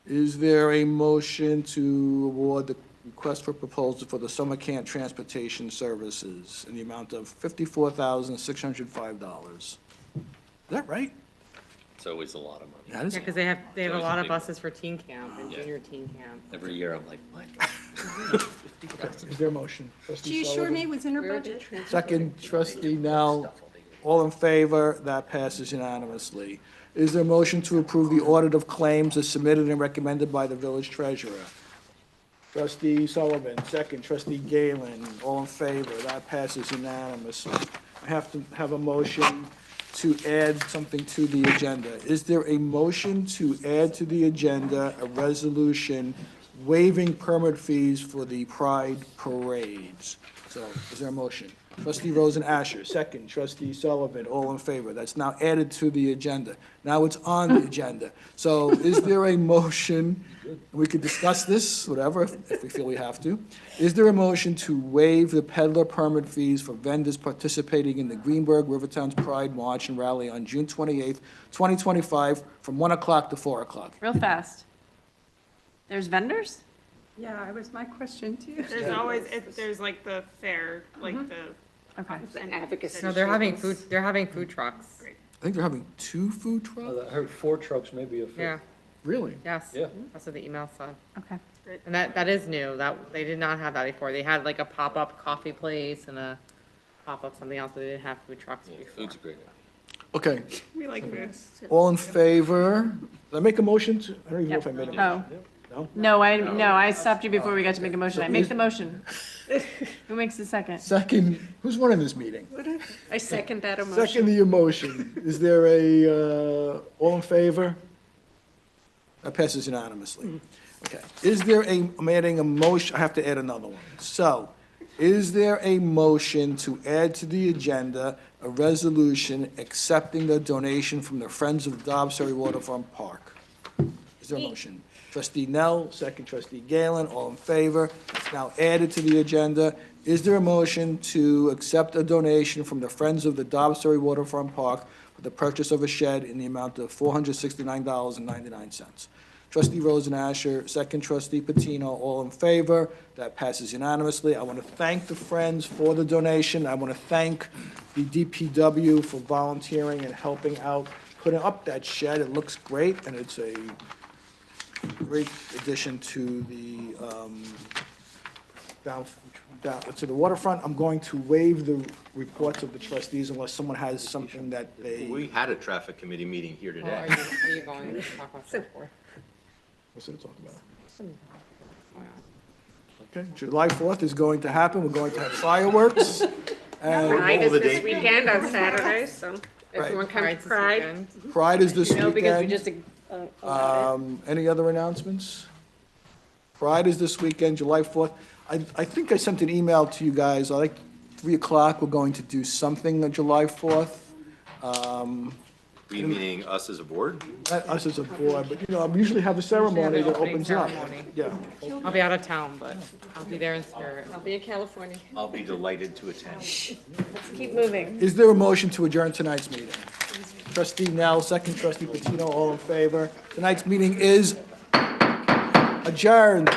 Is there a motion to award the request for proposal for the summer camp transportation services in the amount of $54,605? Is that right? It's always a lot of money. That Yeah, is, because they have a always lot a of big buses for teen camp and Yeah. junior teen camp. Every year, I'm like, what? is there a motion? She Trustee assured Sullivan? me it was in her budget. Second, Trustee Nell, all in favor? That passes unanimously. Is there a motion to approve the audit of claims as submitted and recommended by the village treasurer? Trustee Sullivan, second. Trustee Galen, all in favor? That passes unanimously. I have to have a motion to add something to the agenda. Is there a motion to add to the agenda a resolution waiving permit fees for the Pride parades? So, is there a motion? Trustee Rosen Asher, second. Trustee Sullivan, all in favor. That's now added to the agenda. Now it's on the agenda. So is there a motion, we could discuss this, whatever, if we feel we have to. Is there a motion to waive the peddler permit fees for vendors participating in the Greenberg Rivertown's Pride March and Rally on June 28th, 2025, from 1 o'clock to 4 o'clock? Real fast. There's vendors? Yeah, that was my question too. There's always, there's like the fair, like the. Okay. and Advocacy. No, they're having food trucks. I think they're having 2 food trucks? I heard 4 trucks, maybe a 5th. Yeah, Really? yes. Yeah. That's what the email said. Okay. And that is new. They did not have that before. They had like a pop-up coffee place and a pop-up something else, but they didn't have food trucks before. Food's great. Okay. We like food. All in favor? Did I make a motion to, I don't even know if I made a motion. Oh. No? No, I stopped you before we got to make a motion. I make the motion. Who makes the second? Second, who's running this meeting? I second that Second emotion. the emotion. Is there a, all in favor? That passes unanimously. Okay. Is there a, I'm adding a motion, I have to add another one. So, is there a motion to add to the agenda a resolution accepting the donation from the Friends of Dobbsbury Waterfront Park? Is there a motion? Trustee Nell, second. Trustee Galen, all in favor. It's now added to the agenda. Is there a motion to accept a donation from the Friends of the Dobbsbury Waterfront Park for the purchase of a shed in the amount of $469.99? Trustee Rosen Asher, second. Trustee Patino, all in favor. That passes unanimously. I want to thank the Friends for the donation. I want to thank the DPW for volunteering and helping out, putting up that shed. It looks great, and it's a great addition to the, down to the waterfront. I'm going to waive the reports of the trustees unless someone has something that they. We had a traffic committee meeting here Oh, today. are you going to talk about that for? What's it talk about? Okay, July 4th is going to happen. We're going to have fireworks. And Pride is this weekend on Saturday, so everyone come to Pride's this Pride. weekend. Pride is this No, because we weekend. just, Any other announcements? Pride is this weekend, July 4th. I think I sent an email to you guys, like 3 o'clock, we're going to do something on July 4th. We meaning us as a board? Not us as a board, but, you know, we usually have a ceremony that opens up. Yeah. I'll be out of town, but I'll be there in spirit. I'll be in California. I'll be delighted to attend. Let's keep moving. Is there a motion to adjourn tonight's meeting? Trustee Nell, second trustee Patino, all in favor. Tonight's meeting is adjourned.